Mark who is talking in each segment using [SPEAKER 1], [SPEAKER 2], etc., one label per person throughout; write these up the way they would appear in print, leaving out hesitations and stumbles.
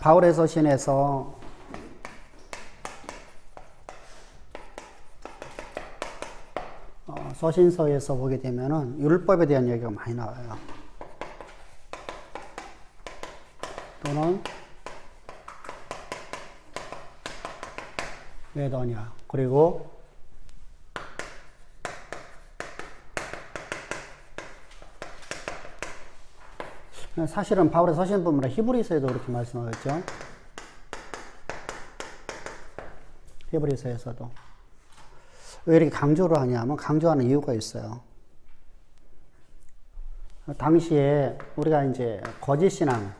[SPEAKER 1] 바울의 서신에서 서신서에서 보게 되면은 율법에 대한 얘기가 많이 나와요. 또는 왜 너냐. 그리고 사실은 바울의 서신뿐만 아니라 히브리서에도 그렇게 말씀하겠죠. 히브리서에서도. 왜 이렇게 강조를 하냐면 강조하는 이유가 있어요. 당시에 우리가 이제 거짓 신앙,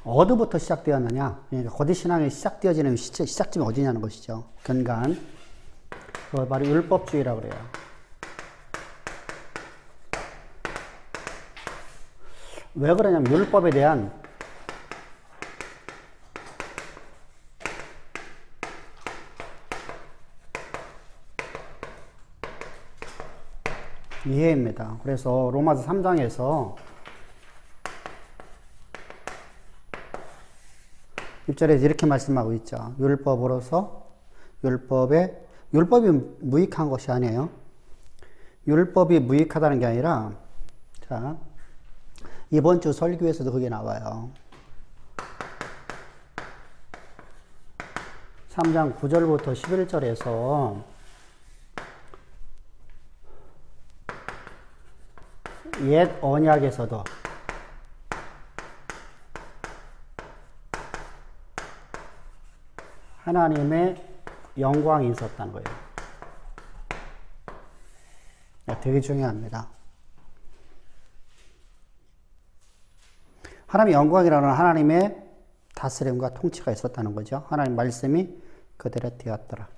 [SPEAKER 1] 어디부터 시작되었느냐? 그러니까 거짓 신앙이 시작되어지는 시작점이 어디냐는 것이죠. 근간. 그걸 바로 율법주의라고 그래요. 왜 그러냐면 율법에 대한 이해입니다. 그래서 로마서 3장에서 1절에서 이렇게 말씀하고 있죠. 율법으로서 율법이 무익한 것이 아니에요. 율법이 무익하다는 게 아니라, 자, 이번 주 설교에서도 그게 나와요. 3장 9절부터 11절에서 옛 언약에서도 하나님의 영광이 있었다는 거예요. 되게 중요합니다. 하나님의 영광이라는 하나님의 다스림과 통치가 있었다는 거죠. 하나님 말씀이 그대로 되었더라.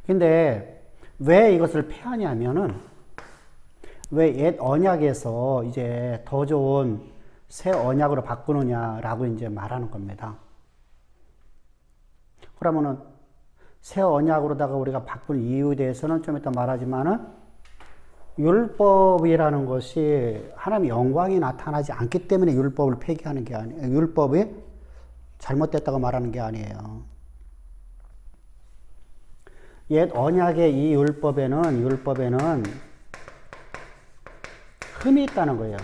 [SPEAKER 1] 근데 왜 이것을 폐하냐면은 왜 옛 언약에서 이제 더 좋은 새 언약으로 바꾸느냐라고 이제 말하는 겁니다. 그러면은 새 언약으로다가 우리가 바꾼 이유에 대해서는 좀 이따 말하지만은 율법이라는 것이 하나님의 영광이 나타나지 않기 때문에 율법을 폐기하는 게 아니에요. 율법이 잘못됐다고 말하는 게 아니에요. 옛 언약의 이 율법에는 흠이 있다는 거예요.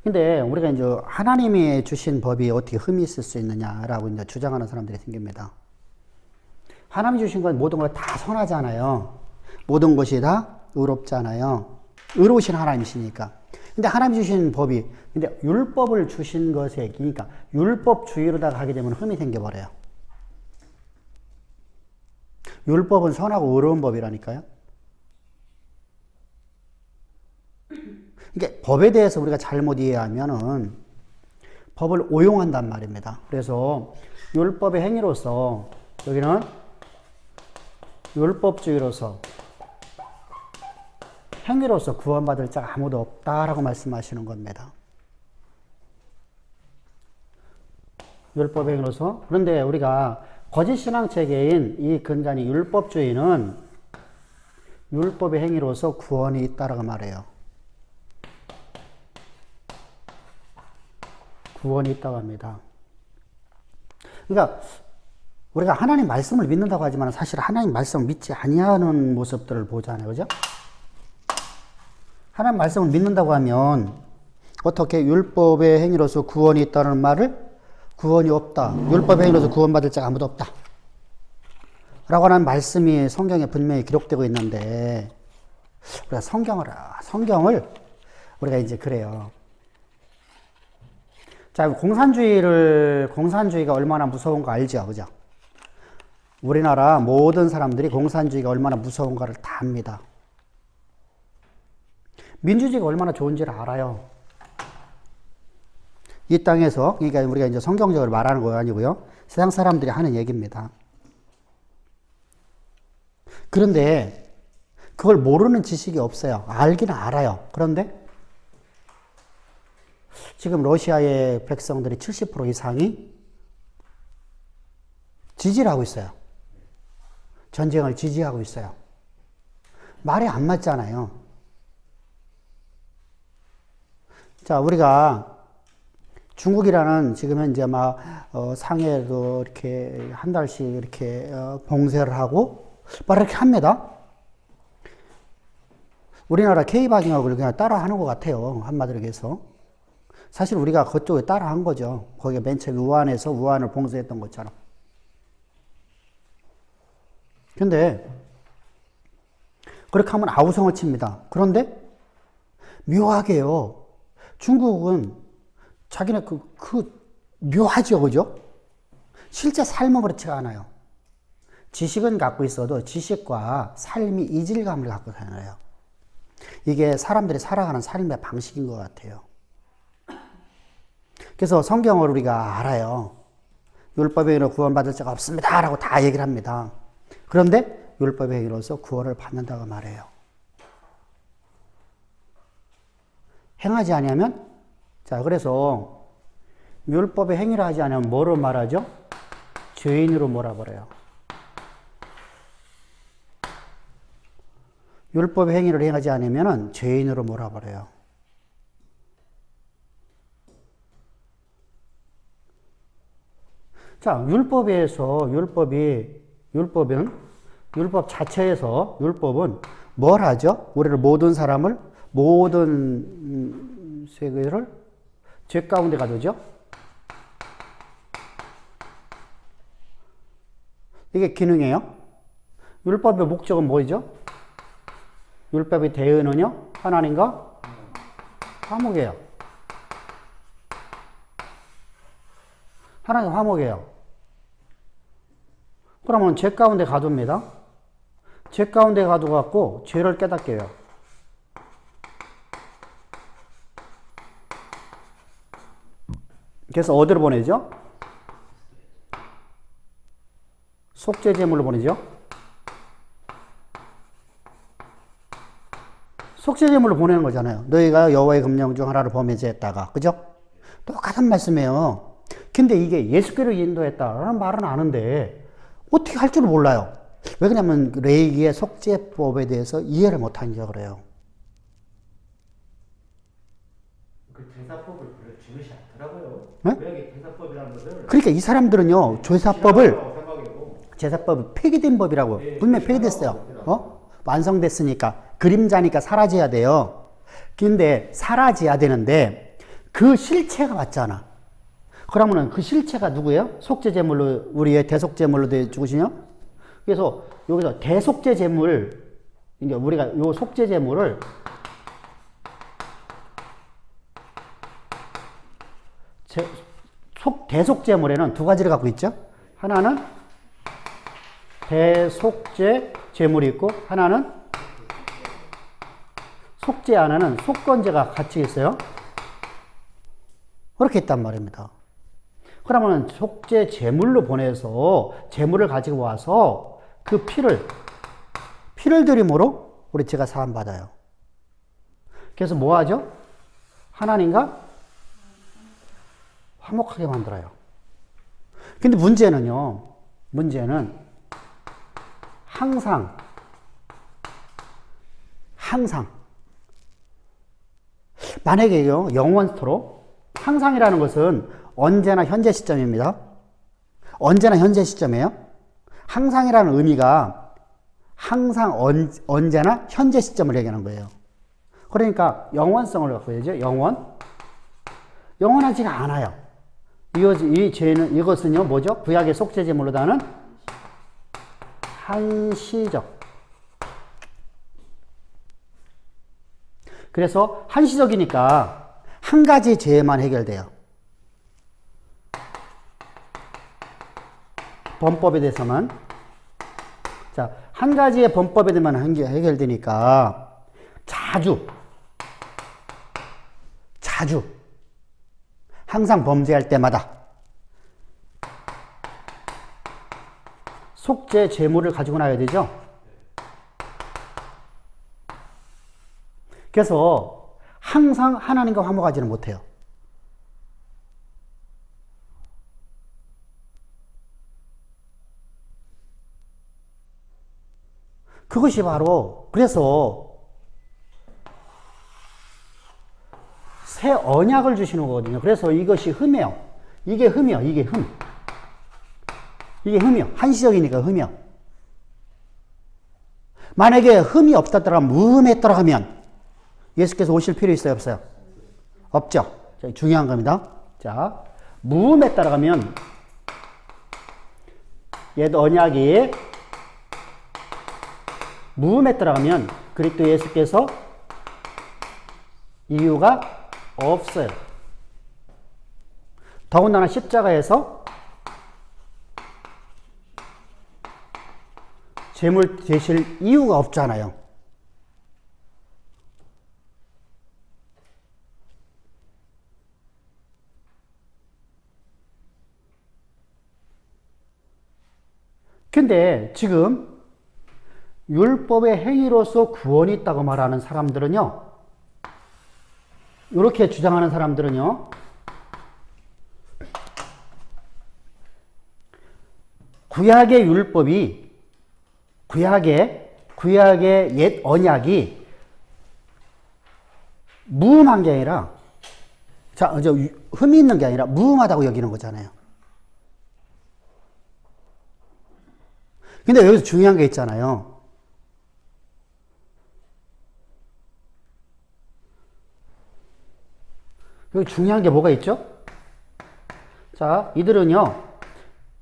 [SPEAKER 1] 근데 우리가 이제 하나님이 주신 법이 어떻게 흠이 있을 수 있느냐라고 이제 주장하는 사람들이 생깁니다. 하나님이 주신 건 모든 걸 다 선하잖아요. 모든 것이 다 의롭잖아요. 의로우신 하나님이시니까. 근데 하나님이 주신 법이, 근데 율법을 주신 것에, 그러니까 율법주의로다가 하게 되면 흠이 생겨버려요. 율법은 선하고 의로운 법이라니까요. 이게 법에 대해서 우리가 잘못 이해하면은 법을 오용한단 말입니다. 그래서 율법의 행위로서, 여기는 율법주의로서, 행위로서 구원받을 자가 아무도 없다라고 말씀하시는 겁니다. 율법의 행위로서. 그런데 우리가 거짓 신앙 체계인 이 근간이 율법주의는 율법의 행위로서 구원이 있다라고 말해요. 구원이 있다고 합니다. 그러니까 우리가 하나님 말씀을 믿는다고 하지만 사실 하나님 말씀을 믿지 아니하는 모습들을 보잖아요. 그죠? 하나님 말씀을 믿는다고 하면 어떻게 율법의 행위로서 구원이 있다는 말을 구원이 없다. 율법의 행위로서 구원받을 자가 아무도 없다. 라고 하는 말씀이 성경에 분명히 기록되고 있는데 우리가 성경을 우리가 이제 그래요. 자, 공산주의가 얼마나 무서운 거 알죠? 그죠? 우리나라 모든 사람들이 공산주의가 얼마나 무서운가를 다 압니다. 민주주의가 얼마나 좋은지를 알아요. 이 땅에서, 그러니까 우리가 이제 성경적으로 말하는 거 아니고요. 세상 사람들이 하는 얘기입니다. 그런데 그걸 모르는 지식이 없어요. 알기는 알아요. 그런데 지금 러시아의 백성들이 70% 이상이 지지를 하고 있어요. 전쟁을 지지하고 있어요. 말이 안 맞잖아요. 자, 우리가 중국이라는 지금 현재 막 상해도 이렇게 한 달씩 이렇게 봉쇄를 하고 막 이렇게 합니다. 우리나라 K방역을 그냥 따라 하는 것 같아요. 한마디로 해서. 사실 우리가 그쪽에 따라 한 거죠. 거기에 맨 처음에 우한에서 우한을 봉쇄했던 것처럼. 근데 그렇게 하면 아우성을 칩니다. 그런데 묘하게요. 중국은 자기네 묘하죠. 그죠? 실제 삶은 그렇지가 않아요. 지식은 갖고 있어도 지식과 삶이 이질감을 갖고 살아요. 이게 사람들이 살아가는 삶의 방식인 것 같아요. 그래서 성경을 우리가 알아요. 율법의 행위로 구원받을 자가 없습니다. 라고 다 얘기를 합니다. 그런데 율법의 행위로서 구원을 받는다고 말해요. 행하지 아니하면 자, 그래서 율법의 행위를 하지 않으면 뭐로 말하죠? 죄인으로 몰아버려요. 율법의 행위를 행하지 않으면 죄인으로 몰아버려요. 자, 율법 자체에서 율법은 뭘 하죠? 우리를 모든 사람을, 모든 세계를 죄 가운데 가두죠? 이게 기능이에요. 율법의 목적은 뭐죠? 율법의 대의는요? 하나님과 화목이에요. 하나님 화목이에요. 그러면 죄 가운데 가둡니다. 죄 가운데 가둬갖고 죄를 깨닫게 해요. 그래서 어디로 보내죠? 속죄 제물로 보내죠. 속죄 제물로 보내는 거잖아요. 너희가 여호와의 금령 중 하나를 범죄했다가, 그죠? 똑같은 말씀이에요. 근데 이게 예수께로 인도했다라는 말은 아는데 어떻게 할 줄 몰라요. 왜 그러냐면 레위기의 속죄법에 대해서 이해를 못하니까 그래요.
[SPEAKER 2] 그 제사법을 중요시 않더라고요.
[SPEAKER 1] 네?
[SPEAKER 2] 왜 제사법이라는 것을
[SPEAKER 1] 그러니까 이 사람들은요, 제사법이 폐기된 법이라고.
[SPEAKER 2] 네,
[SPEAKER 1] 분명히 폐기됐어요. 완성됐으니까. 그림자니까 사라져야 돼요. 근데 사라져야 되는데 그 실체가 맞잖아. 그러면은 그 실체가 누구예요? 속죄제물로, 우리의 대속제물로 죽으시냐? 그래서 여기서 대속죄제물, 이제 우리가 요 속죄제물을 대속제물에는 두 가지를 갖고 있죠. 하나는 대속죄 제물이 있고 하나는 속죄 안에는 속건제가 같이 있어요. 그렇게 있단 말입니다. 그러면 속죄 제물로 보내서 제물을 가지고 와서 그 피를 드림으로 우리 죄가 사함 받아요. 그래서 뭐 하죠? 하나님과 화목하게 만들어요. 근데 문제는 항상 만약에요, 영원토록 항상이라는 것은 언제나 현재 시점입니다. 언제나 현재 시점이에요. 항상이라는 의미가 항상 언제나 현재 시점을 얘기하는 거예요. 그러니까 영원성을 갖고 있죠. 영원하지가 않아요. 이것은요, 뭐죠? 구약의 속죄제물로 다는 한시적. 그래서 한시적이니까 한 가지 죄만 해결돼요. 범법에 대해서만. 자, 한 가지의 범법에 대해서만 해결되니까 자주 항상 범죄할 때마다 속죄 제물을 가지고 나야 되죠. 그래서 항상 하나님과 화목하지는 못해요. 그것이 바로 그래서 새 언약을 주시는 거거든요. 그래서 이것이 흠이에요. 이게 흠이요. 이게 흠. 이게 흠이요. 한시적이니까 흠이요. 만약에 흠이 없다 들어가면 무흠에 들어가면 예수께서 오실 필요 있어요? 없어요? 없죠. 자, 중요한 겁니다. 자, 무음에 따라가면 옛 언약이 무음에 따라가면 그리스도 예수께서 이유가 없어요. 더군다나 십자가에서 제물 되실 이유가 없잖아요. 근데 지금 율법의 행위로서 구원이 있다고 말하는 사람들은요, 이렇게 주장하는 사람들은요, 구약의 율법이, 구약의 옛 언약이 무음한 게 아니라, 흠이 있는 게 아니라 무음하다고 여기는 거잖아요. 근데 여기서 중요한 게 있잖아요. 여기 중요한 게 뭐가 있죠? 자, 이들은요,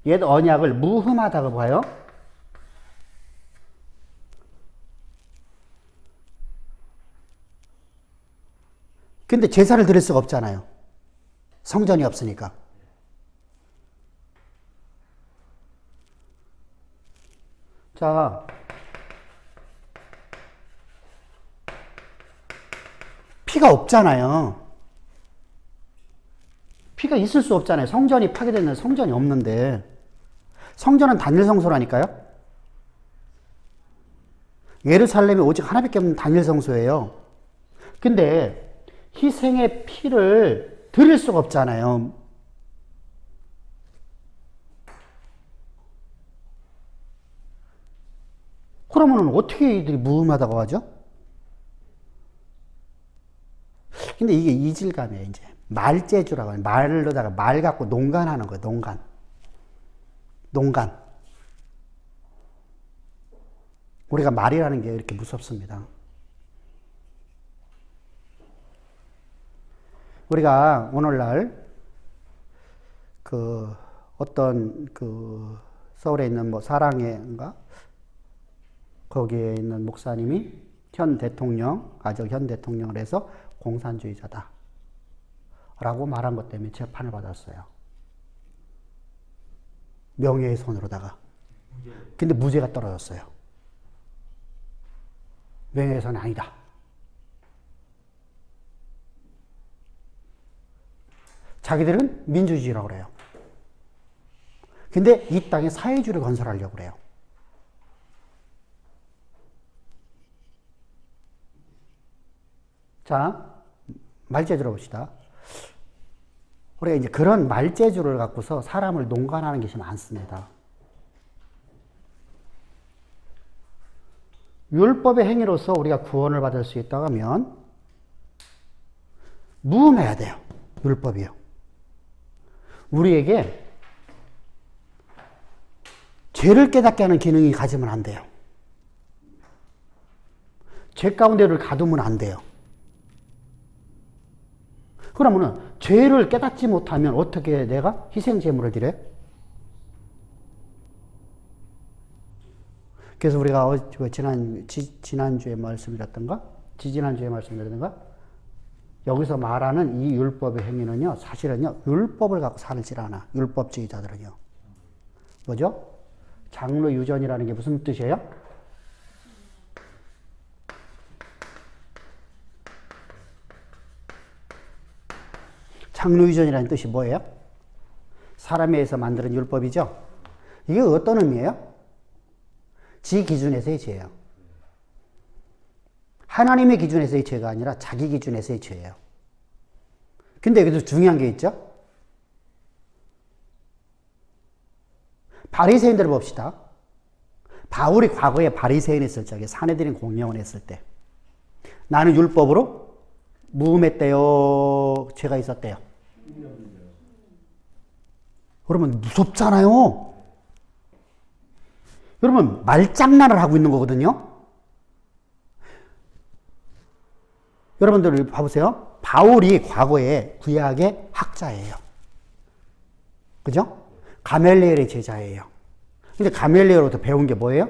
[SPEAKER 1] 옛 언약을 무흠하다고 봐요. 근데 제사를 드릴 수가 없잖아요. 성전이 없으니까. 자, 피가 없잖아요. 피가 있을 수 없잖아요. 성전이 파괴되는 성전이 없는데. 성전은 단일 성소라니까요. 예루살렘이 오직 하나밖에 없는 단일 성소예요. 근데 희생의 피를 드릴 수가 없잖아요. 그러면 어떻게 이들이 무음하다고 하죠? 근데 이게 이질감이에요, 이제. 말재주라고 해요. 말로다가 말 갖고 농간하는 거예요, 농간. 농간. 우리가 말이라는 게 이렇게 무섭습니다. 우리가 오늘날 어떤 서울에 있는 사랑회인가? 거기에 있는 목사님이 현 대통령을 해서 공산주의자다 라고 말한 것 때문에 재판을 받았어요. 명예훼손으로다가. 근데 무죄가 떨어졌어요. 명예훼손이 아니다. 자기들은 민주주의라고 그래요. 근데 이 땅에 사회주의를 건설하려고 그래요. 자, 말재주로 봅시다. 우리가 이제 그런 말재주를 갖고서 사람을 농간하는 것이 많습니다. 율법의 행위로서 우리가 구원을 받을 수 있다고 하면 무음해야 돼요. 율법이요. 우리에게 죄를 깨닫게 하는 기능이 가지면 안 돼요. 죄 가운데를 가두면 안 돼요. 그러면은 죄를 깨닫지 못하면 어떻게 내가 희생 제물을 드려요? 그래서 우리가 지난주에 말씀드렸던가? 지지난주에 말씀드렸던가? 여기서 말하는 이 율법의 행위는요, 사실은요, 율법을 갖고 살질 않아. 율법주의자들은요. 뭐죠? 장로 유전이라는 게 무슨 뜻이에요? 장로 유전이라는 뜻이 뭐예요? 사람에 의해서 만드는 율법이죠? 이게 어떤 의미예요? 지 기준에서의 죄예요. 하나님의 기준에서의 죄가 아니라 자기 기준에서의 죄예요. 근데 여기서 중요한 게 있죠? 바리새인들을 봅시다. 바울이 과거에 바리새인 했을 적에 사내들인 공령을 했을 때 나는 율법으로 무음했대요. 죄가 있었대요. 여러분 무섭잖아요. 여러분 말장난을 하고 있는 거거든요. 여러분들 봐보세요. 바울이 과거에 구약의 학자예요. 그죠? 가멜리엘의 제자예요. 근데 가멜리엘로부터 배운 게 뭐예요?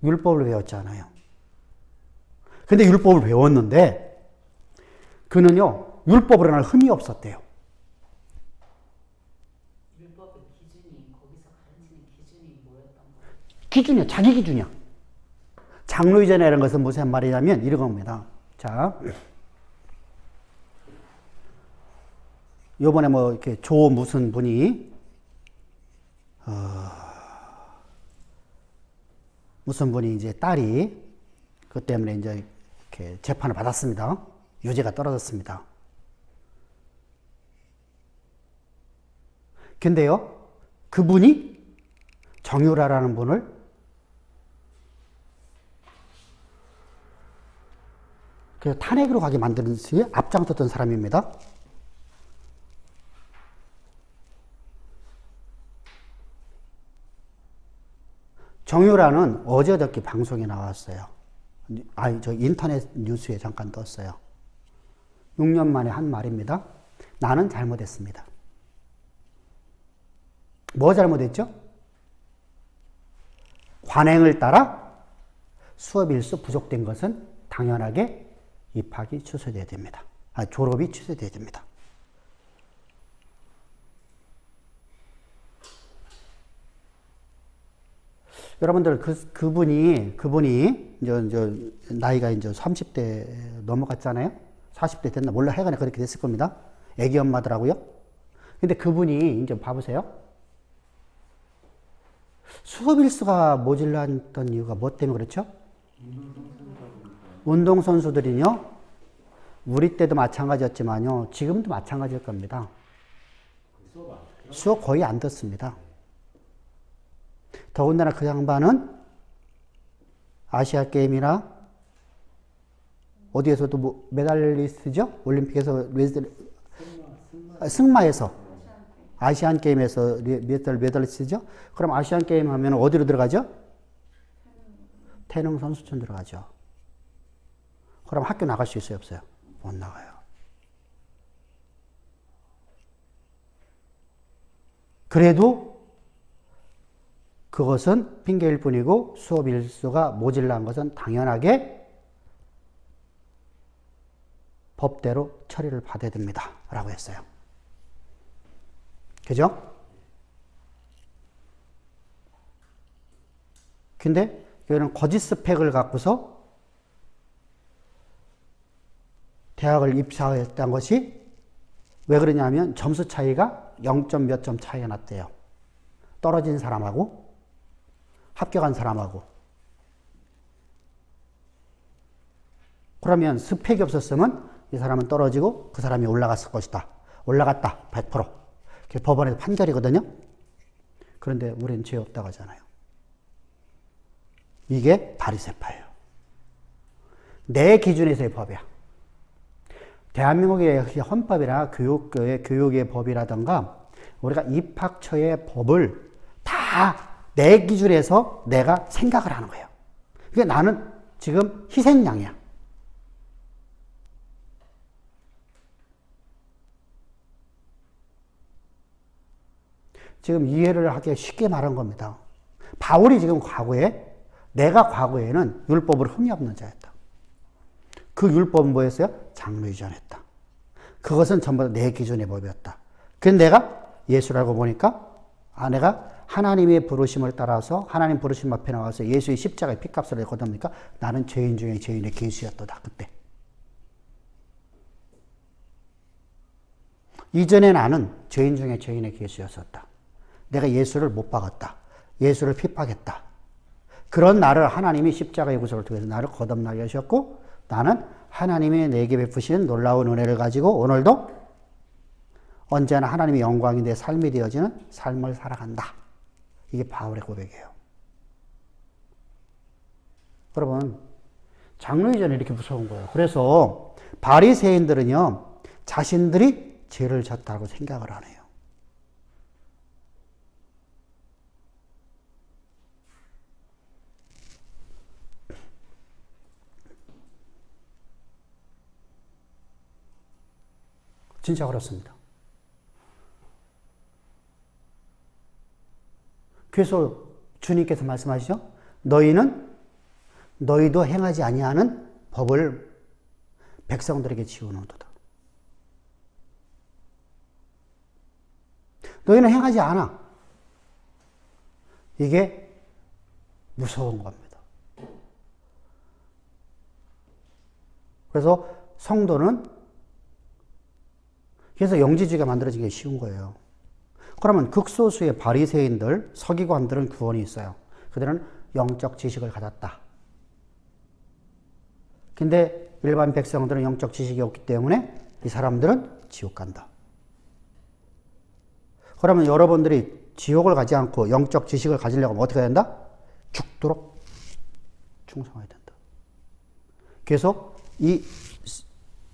[SPEAKER 1] 율법을 배웠잖아요. 근데 율법을 배웠는데 그는요 율법으로는 흠이 없었대요.
[SPEAKER 3] 율법의 기준이 거기서 가르치는 기준이 뭐였던 거예요?
[SPEAKER 1] 기준이야. 자기 기준이야. 장로의전이라는 것은 무슨 말이냐면 이런 겁니다. 자, 요번에 뭐 이렇게 조 무슨 분이 무슨 분이 이제 딸이 그 때문에 이제 이렇게 재판을 받았습니다. 유죄가 떨어졌습니다. 근데요, 그분이 정유라라는 분을 그래서 탄핵으로 가게 만드는 것이 앞장섰던 사람입니다. 정유라는 어저께 방송에 나왔어요. 아니, 저 인터넷 뉴스에 잠깐 떴어요. 6년 만에 한 말입니다. 나는 잘못했습니다. 뭐 잘못했죠? 관행을 따라 수업 일수 부족된 것은 당연하게 입학이 취소돼야 됩니다. 졸업이 취소돼야 됩니다. 여러분들 그분이 이제 나이가 이제 30대 넘어갔잖아요. 40대 됐나 몰라 해간에 그렇게 됐을 겁니다. 애기 엄마더라고요. 근데 그분이 이제 봐보세요. 수업 일수가 모질랐던 이유가 뭐 때문에 그렇죠? 운동선수들이요. 우리 때도 마찬가지였지만요. 지금도 마찬가지일 겁니다. 수업 거의 안 듣습니다. 더군다나 그 양반은 아시아게임이나 어디에서도 뭐 메달리스트죠? 올림픽에서 승마에서 아시안게임에서 메달리스트죠? 그럼 아시안게임 하면 어디로 들어가죠? 태릉 선수촌 들어가죠. 그럼 학교 나갈 수 있어요? 없어요? 못 나가요. 그래도 그것은 핑계일 뿐이고 수업 일수가 모질란 것은 당연하게 법대로 처리를 받아야 됩니다. 라고 했어요. 그죠? 근데 이거는 거짓 스펙을 갖고서 대학을 입사했던 것이 왜 그러냐면 점수 차이가 0점 몇 점 차이가 났대요. 떨어진 사람하고 합격한 사람하고. 그러면 스펙이 없었으면 이 사람은 떨어지고 그 사람이 올라갔을 것이다. 올라갔다. 100%. 그게 법원에서 판결이거든요. 그런데 우리는 죄 없다고 하잖아요. 이게 바리새파예요. 내 기준에서의 법이야. 대한민국의 헌법이나 교육의 법이라든가 우리가 입학처의 법을 다 내 기준에서 내가 생각을 하는 거예요. 그러니까 나는 지금 희생양이야. 지금 이해를 하기 쉽게 말한 겁니다. 바울이 지금 내가 과거에는 율법으로 흠이 없는 자였다. 그 율법은 뭐였어요? 장로유전했다. 그것은 전부 내 기준의 법이었다. 그런데 내가 예수를 알고 보니까 내가 하나님의 부르심을 따라서 하나님 부르심 앞에 나와서 예수의 십자가의 피값을 거듭니까? 나는 죄인 중에 죄인의 계수였도다. 그때. 이전에 나는 죄인 중에 죄인의 계수였었다. 내가 예수를 못 박았다. 예수를 핍박했다. 그런 나를 하나님이 십자가의 구속을 통해서 나를 거듭나게 하셨고 나는 하나님이 내게 베푸신 놀라운 은혜를 가지고 오늘도 언제나 하나님의 영광이 내 삶이 되어지는 삶을 살아간다. 이게 바울의 고백이에요. 여러분, 장로유전이 이렇게 무서운 거예요. 그래서 바리새인들은요, 자신들이 죄를 졌다고 생각을 안 해요. 진짜 그렇습니다. 그래서 주님께서 말씀하시죠. 너희도 행하지 아니하는 법을 백성들에게 지어놓도다. 너희는 행하지 않아. 이게 무서운 겁니다. 그래서 성도는 그래서 영지주의가 만들어진 게 쉬운 거예요. 그러면 극소수의 바리새인들, 서기관들은 구원이 있어요. 그들은 영적 지식을 가졌다. 근데 일반 백성들은 영적 지식이 없기 때문에 이 사람들은 지옥 간다. 그러면 여러분들이 지옥을 가지 않고 영적 지식을 가지려고 하면 어떻게 해야 된다? 죽도록 충성해야 된다. 그래서 이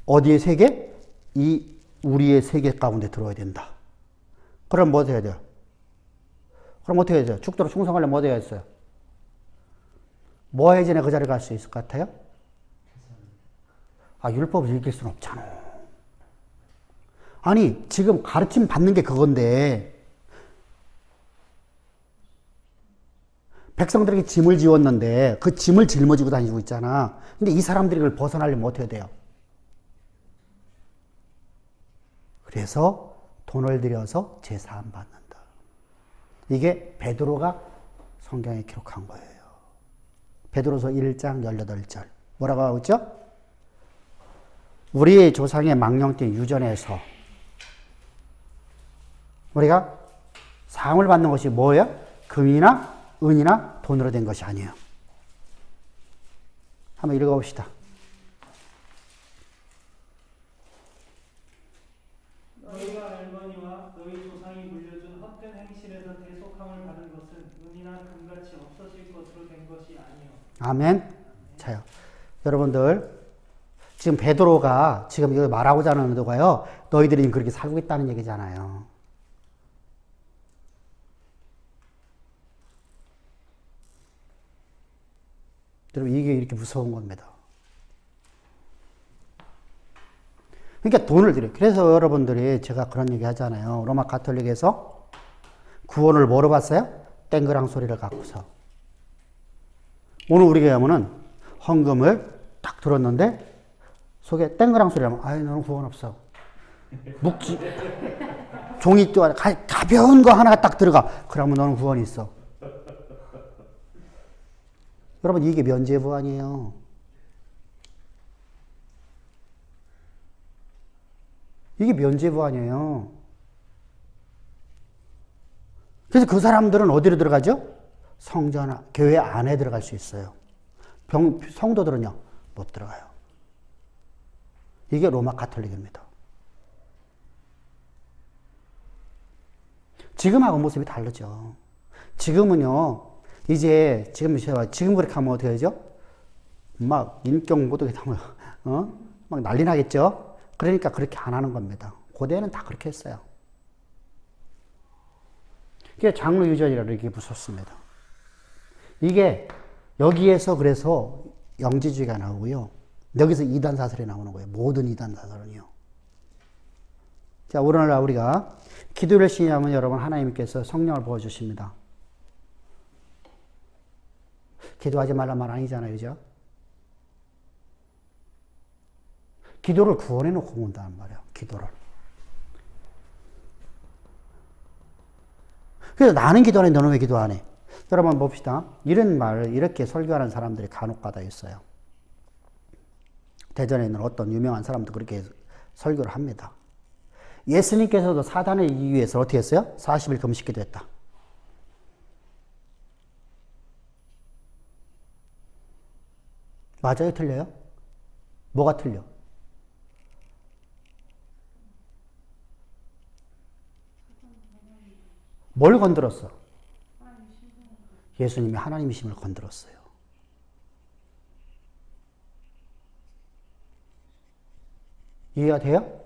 [SPEAKER 1] 어디의 세계? 이 우리의 세계 가운데 들어야 된다. 그럼 뭐 해야 돼요? 그럼 어떻게 해야 돼요? 죽도록 충성하려면 뭐 해야 했어요? 뭐 해야 전에 그 자리에 갈 수 있을 것 같아요? 율법을 이길 수는 없잖아. 아니, 지금 가르침 받는 게 그건데, 백성들에게 짐을 지웠는데, 그 짐을 짊어지고 다니고 있잖아. 근데 이 사람들이 그걸 벗어나려면 어떻게 돼요? 그래서 돈을 들여서 제사함 받는다. 이게 베드로가 성경에 기록한 거예요. 베드로서 1장 18절. 뭐라고 하고 있죠? 우리의 조상의 망령된 유전에서 우리가 사함을 받는 것이 뭐예요? 금이나 은이나 돈으로 된 것이 아니에요. 한번 읽어봅시다.
[SPEAKER 4] 너희가 알거니와 너희 조상이 물려준 헛된 행실에서 대속함을 받은 것은 은이나 금같이 없어질 것으로 된 것이 아니요.
[SPEAKER 1] 아멘. 자요. 여러분들, 지금 베드로가 지금 이거 말하고자 하는 의도가요, 너희들이 그렇게 살고 있다는 얘기잖아요. 여러분, 이게 이렇게 무서운 겁니다. 그러니까 돈을 들여요. 그래서 여러분들이 제가 그런 얘기 하잖아요. 로마 가톨릭에서 구원을 뭐로 봤어요? 땡그랑 소리를 갖고서. 오늘 우리 교회는 헌금을 딱 들었는데 속에 땡그랑 소리 하면, 너는 구원 없어. 묵지. 종이 또 가벼운 거 하나가 딱 들어가. 그러면 너는 구원이 있어. 여러분, 이게 면죄부 아니에요. 이게 면죄부 아니에요. 그래서 그 사람들은 어디로 들어가죠? 성전, 교회 안에 들어갈 수 있어요. 성도들은요, 못 들어가요. 이게 로마 가톨릭입니다. 지금하고 모습이 다르죠. 지금은요, 지금 그렇게 하면 어떻게 되죠? 막 인격 모독이 하면, 막 난리 나겠죠? 그러니까 그렇게 안 하는 겁니다. 고대에는 다 그렇게 했어요. 이게 장로 유전이라고 이게 무섭습니다. 이게 여기에서 그래서 영지주의가 나오고요. 여기서 이단 사설이 나오는 거예요. 모든 이단 사설은요. 자, 오늘날 우리가 기도 열심히 하면 여러분 하나님께서 성령을 부어주십니다. 기도하지 말란 말 아니잖아요. 그죠? 기도를 구원해 놓고 온다는 말이에요. 기도를. 그래서 나는 기도하는데 너는 왜 기도 안 해? 여러분 봅시다. 이런 말을 이렇게 설교하는 사람들이 간혹가다 있어요. 대전에 있는 어떤 유명한 사람도 그렇게 설교를 합니다. 예수님께서도 사단을 이기기 위해서 어떻게 했어요? 40일 금식 기도했다. 맞아요? 틀려요? 뭐가 틀려? 뭘 건드렸어? 예수님이 하나님이심을 건드렸어요. 이해가 돼요?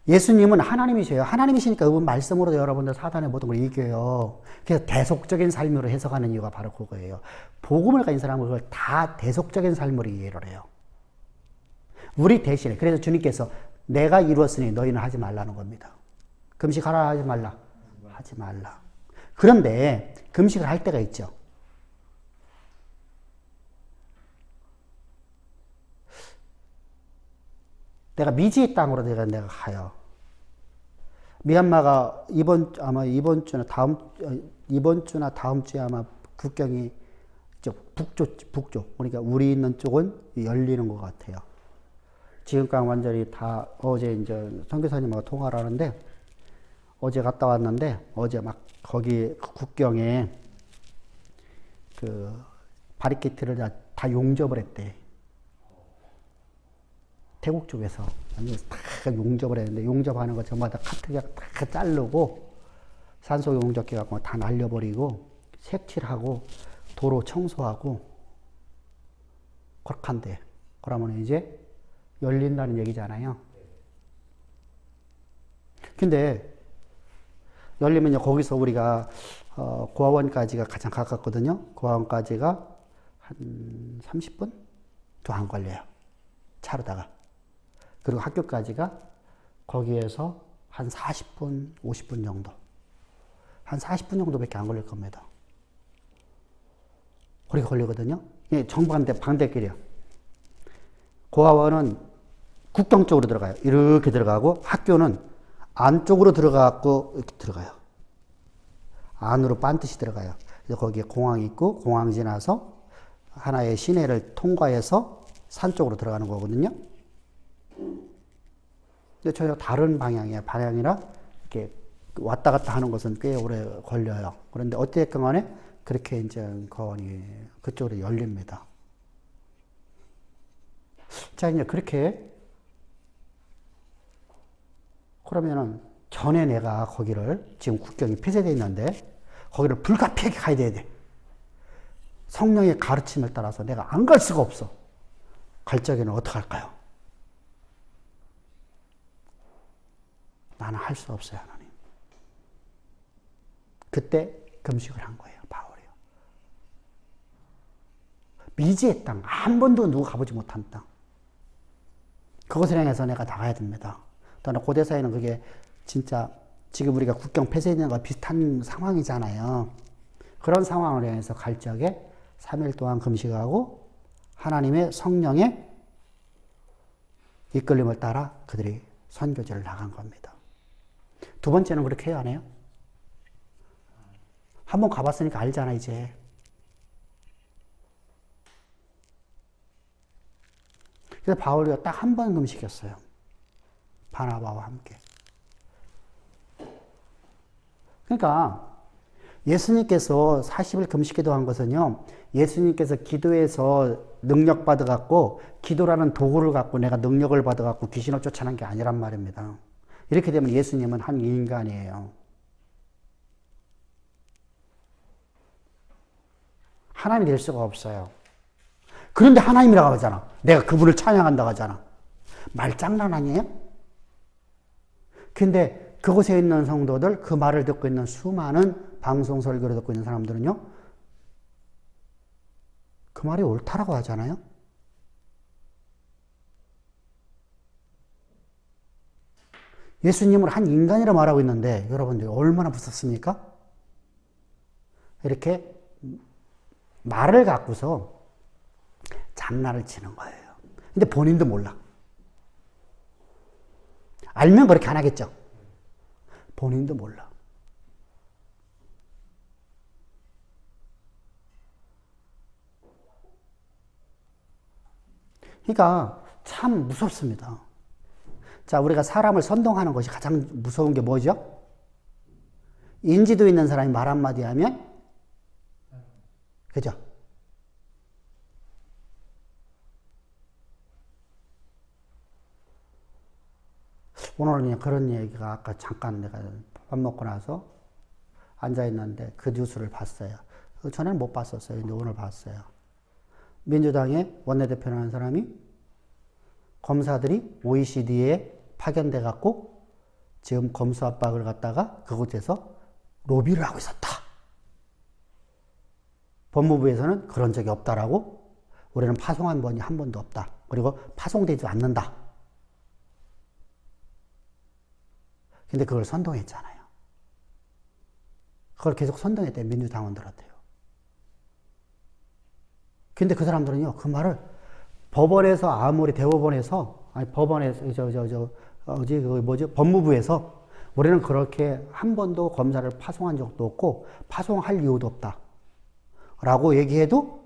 [SPEAKER 1] 예수님은 하나님이셔요. 하나님이시니까 그 말씀으로 여러분들 사단의 모든 걸 이겨요. 그래서 대속적인 삶으로 해석하는 이유가 바로 그거예요. 복음을 가진 사람은 그걸 다 대속적인 삶으로 이해를 해요. 우리 대신에. 그래서 주님께서 내가 이루었으니 너희는 하지 말라는 겁니다. 금식하라 하지 말라. 하지 말라. 그런데 금식을 할 때가 있죠. 내가 미지의 땅으로 내가 가요. 미얀마가 이번 주나 다음 주에 아마 국경이 북쪽 그러니까 우리 있는 쪽은 열리는 것 같아요. 지금까지 완전히 다 어제 이제 선교사님하고 통화를 하는데 어제 갔다 왔는데 어제 막 거기 국경에 그 바리케이트를 다 용접을 했대. 태국 쪽에서 다 용접을 했는데 용접하는 거 저마다 카트가 다 자르고 산소 용접기 갖고 다 날려버리고 색칠하고 도로 청소하고 그렇게 한대. 그러면 이제 열린다는 얘기잖아요. 근데 열리면 거기서 우리가 고아원까지가 가장 가깝거든요. 고아원까지가 한 30분도 안 걸려요. 차로다가. 그리고 학교까지가 거기에서 한 40분, 50분 정도. 한 40분 정도밖에 안 걸릴 겁니다. 그렇게 걸리거든요. 정반대, 반대길이요. 고아원은 국경 쪽으로 들어가요. 이렇게 들어가고 학교는 안쪽으로 들어가고 이렇게 들어가요. 안으로 반드시 들어가요. 그래서 거기에 공항이 있고 공항 지나서 하나의 시내를 통과해서 산 쪽으로 들어가는 거거든요. 근데 전혀 다른 방향이라 이렇게 왔다 갔다 하는 것은 꽤 오래 걸려요. 그런데 어쨌든 간에 그렇게 이제 거원이 그쪽으로 열립니다. 자, 이제 그렇게 그러면은 전에 내가 거기를 지금 국경이 폐쇄되어 있는데 거기를 불가피하게 가야 돼. 성령의 가르침을 따라서 내가 안 갈 수가 없어. 갈 적에는 어떻게 할까요? 나는 할 수 없어요, 하나님. 그때 금식을 한 거예요, 바울이요. 미지의 땅, 한 번도 누가 가보지 못한 땅. 그것을 향해서 내가 나가야 됩니다. 또는 고대사회는 그게 진짜 지금 우리가 국경 폐쇄되는 거 비슷한 상황이잖아요. 그런 상황을 향해서 갈 적에 3일 동안 금식하고 하나님의 성령의 이끌림을 따라 그들이 선교지를 나간 겁니다. 두 번째는 그렇게 해야 하네요. 한번 가봤으니까 알잖아, 이제. 그래서 바울이가 딱 한 번 금식했어요. 바나바와 함께. 그러니까 예수님께서 40일 금식 기도한 것은요, 예수님께서 기도해서 능력 받아갖고 기도라는 도구를 갖고 내가 능력을 받아갖고 귀신을 쫓아낸 게 아니란 말입니다. 이렇게 되면 예수님은 한 인간이에요. 하나님이 될 수가 없어요. 그런데 하나님이라고 하잖아. 내가 그분을 찬양한다고 하잖아. 말장난 아니에요? 근데 그곳에 있는 성도들, 그 말을 듣고 있는 수많은 방송 설교를 듣고 있는 사람들은요, 그 말이 옳다라고 하잖아요. 예수님을 한 인간이라 말하고 있는데 여러분들 얼마나 무섭습니까? 이렇게 말을 갖고서 장난을 치는 거예요. 근데 본인도 몰라. 알면 그렇게 안 하겠죠. 본인도 몰라. 그러니까 참 무섭습니다. 자, 우리가 사람을 선동하는 것이 가장 무서운 게 뭐죠? 인지도 있는 사람이 말 한마디 하면, 그죠? 오늘은 그냥 그런 얘기가 아까 잠깐 내가 밥 먹고 나서 앉아있는데 그 뉴스를 봤어요. 전에는 못 봤었어요. 근데 오늘 봤어요. 민주당의 원내대표라는 사람이 검사들이 OECD에 파견돼 갖고 지금 검수 압박을 갖다가 그곳에서 로비를 하고 있었다. 법무부에서는 그런 적이 없다라고 우리는 파송한 번이 한 번도 없다. 그리고 파송되지 않는다. 근데 그걸 선동했잖아요. 그걸 계속 선동했대요. 민주당원들한테요. 근데 그 사람들은요, 그 말을 법원에서 아무리 대법원에서, 아니, 법원에서, 법무부에서 우리는 그렇게 한 번도 검사를 파송한 적도 없고, 파송할 이유도 없다. 라고 얘기해도,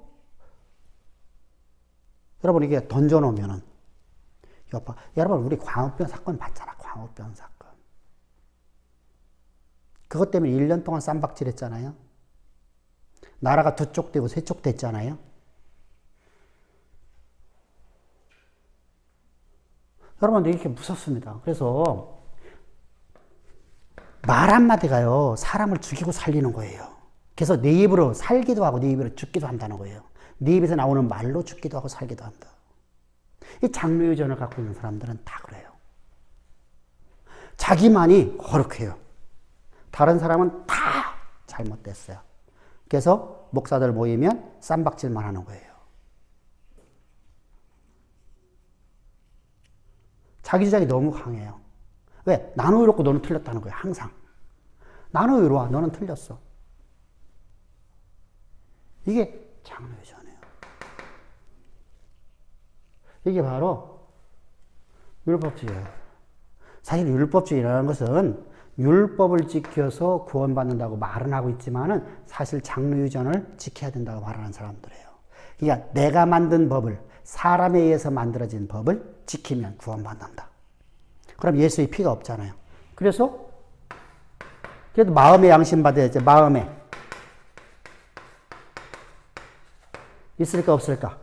[SPEAKER 1] 여러분, 이게 던져놓으면은, 여러분, 우리 광우병 사건 봤잖아, 광우병 사건. 그것 때문에 1년 동안 쌈박질 했잖아요. 나라가 두 쪽 되고 세 쪽 됐잖아요. 여러분들 이렇게 무섭습니다. 그래서 말 한마디가요, 사람을 죽이고 살리는 거예요. 그래서 네 입으로 살기도 하고 네 입으로 죽기도 한다는 거예요. 네 입에서 나오는 말로 죽기도 하고 살기도 한다. 이 장르유전을 갖고 있는 사람들은 다 그래요. 자기만이 거룩해요. 다른 사람은 다 잘못됐어요. 그래서 목사들 모이면 쌈박질만 하는 거예요. 자기 주장이 너무 강해요. 왜? 나는 의롭고 너는 틀렸다는 거예요. 항상. 나는 의로워. 너는 틀렸어. 이게 장르유전이에요. 이게 바로 율법주의예요. 사실 율법주의라는 것은 율법을 지켜서 구원받는다고 말은 하고 있지만은 사실 장르유전을 지켜야 된다고 말하는 사람들이에요. 그러니까 내가 만든 법을, 사람에 의해서 만들어진 법을 지키면 구원받는다. 그럼 예수의 피가 없잖아요. 그래서 그래도 마음의 양심 받아야지. 마음에 있을까 없을까?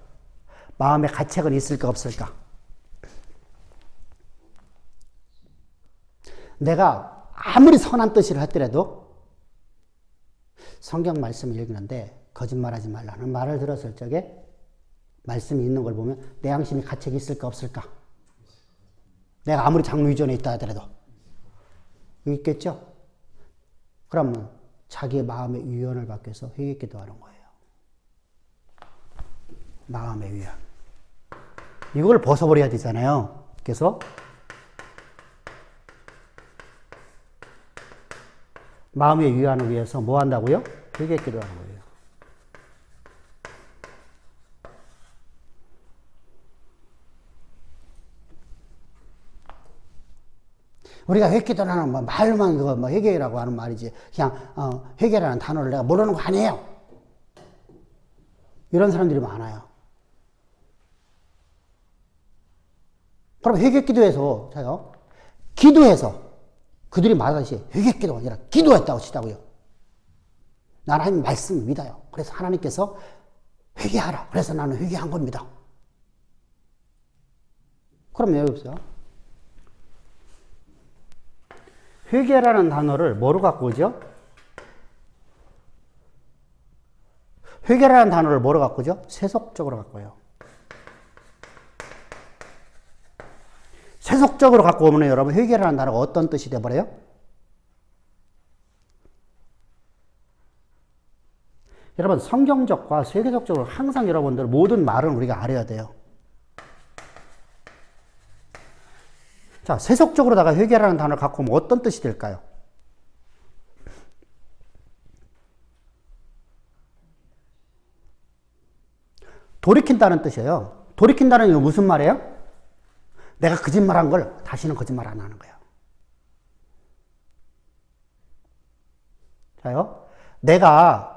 [SPEAKER 1] 마음의 가책은 있을까 없을까? 내가 아무리 선한 뜻이라 하더라도 성경 말씀을 읽는데 거짓말하지 말라는 말을 들었을 적에 말씀이 있는 걸 보면 내 양심이 가책이 있을까 없을까? 내가 아무리 장르유전에 있다 하더라도 있겠죠? 그러면 자기의 마음의 위안을 받기 위해서 회개기도 하는 거예요. 마음의 위안. 이걸 벗어버려야 되잖아요. 그래서 마음의 위안을 위해서 뭐 한다고요? 회개기도 하는 거예요. 우리가 회개도라는 말만 그거 회개라고 하는 말이지 그냥 회개라는 단어를 내가 모르는 거 아니에요. 이런 사람들이 많아요. 그럼 회개기도해서 자요 기도해서 그들이 말하듯이 회개기도가 아니라 기도했다고 치자고요. 나는 하나님 말씀을 믿어요. 그래서 하나님께서 회개하라. 그래서 나는 회개한 겁니다. 그럼 왜 없어요? 회개라는 단어를 뭐로 갖고 오죠? 회개라는 단어를 뭐로 갖고 오죠? 세속적으로 갖고 와요. 세속적으로 갖고 오면 여러분 회개라는 단어가 어떤 뜻이 돼버려요? 여러분 성경적과 세계적으로 항상 여러분들 모든 말은 우리가 알아야 돼요. 자, 세속적으로다가 회개라는 단어를 갖고 오면 어떤 뜻이 될까요? 돌이킨다는 뜻이에요. 돌이킨다는 게 무슨 말이에요? 내가 거짓말한 걸 다시는 거짓말 안 하는 거예요. 자요, 내가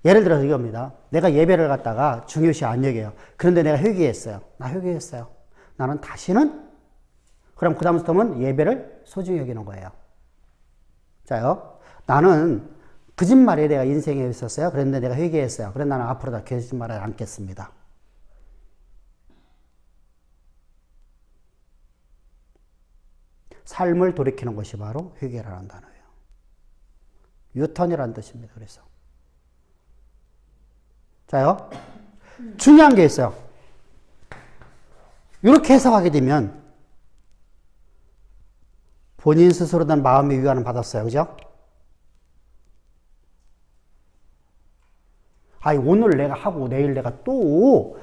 [SPEAKER 1] 예를 들어서 이겁니다. 내가 예배를 갖다가 중요시 안 여겨요. 그런데 내가 회개했어요. 나 회개했어요. 나는 다시는 그럼 그 다음부터는 예배를 소중히 여기는 거예요. 자요, 나는 거짓말에 내가 인생에 있었어요. 그런데 내가 회개했어요. 그래서 나는 앞으로 다 거짓말을 않겠습니다. 삶을 돌이키는 것이 바로 회개라는 단어예요. 유턴이라는 뜻입니다. 그래서. 자요. 중요한 게 있어요. 이렇게 해석하게 되면 본인 스스로 된 마음의 위안은 받았어요. 그죠? 아니, 오늘 내가 하고 내일 내가 또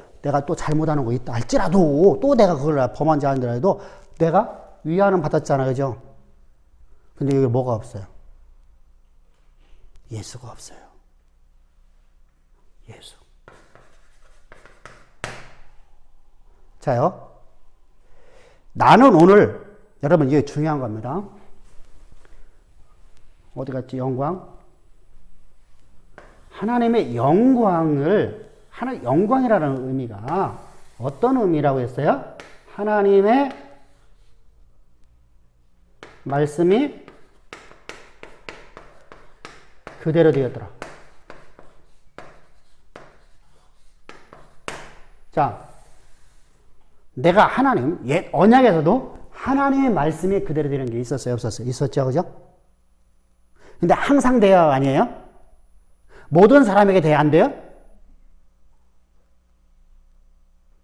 [SPEAKER 1] 잘못하는 거 있다 할지라도 또 내가 그걸 범한지 아니더라도 내가 위안은 받았잖아요. 그죠? 근데 여기 뭐가 없어요? 예수가 없어요. 예수. 자요. 나는 오늘, 여러분, 이게 중요한 겁니다. 어디 갔지? 영광. 하나님의 영광을, 영광이라는 의미가 어떤 의미라고 했어요? 하나님의 말씀이 그대로 되었더라. 자, 내가 하나님, 옛 언약에서도 하나님의 말씀이 그대로 되는 게 있었어요? 없었어요? 있었죠? 그죠? 근데 항상 돼야 아니에요? 모든 사람에게 돼야 안 돼요?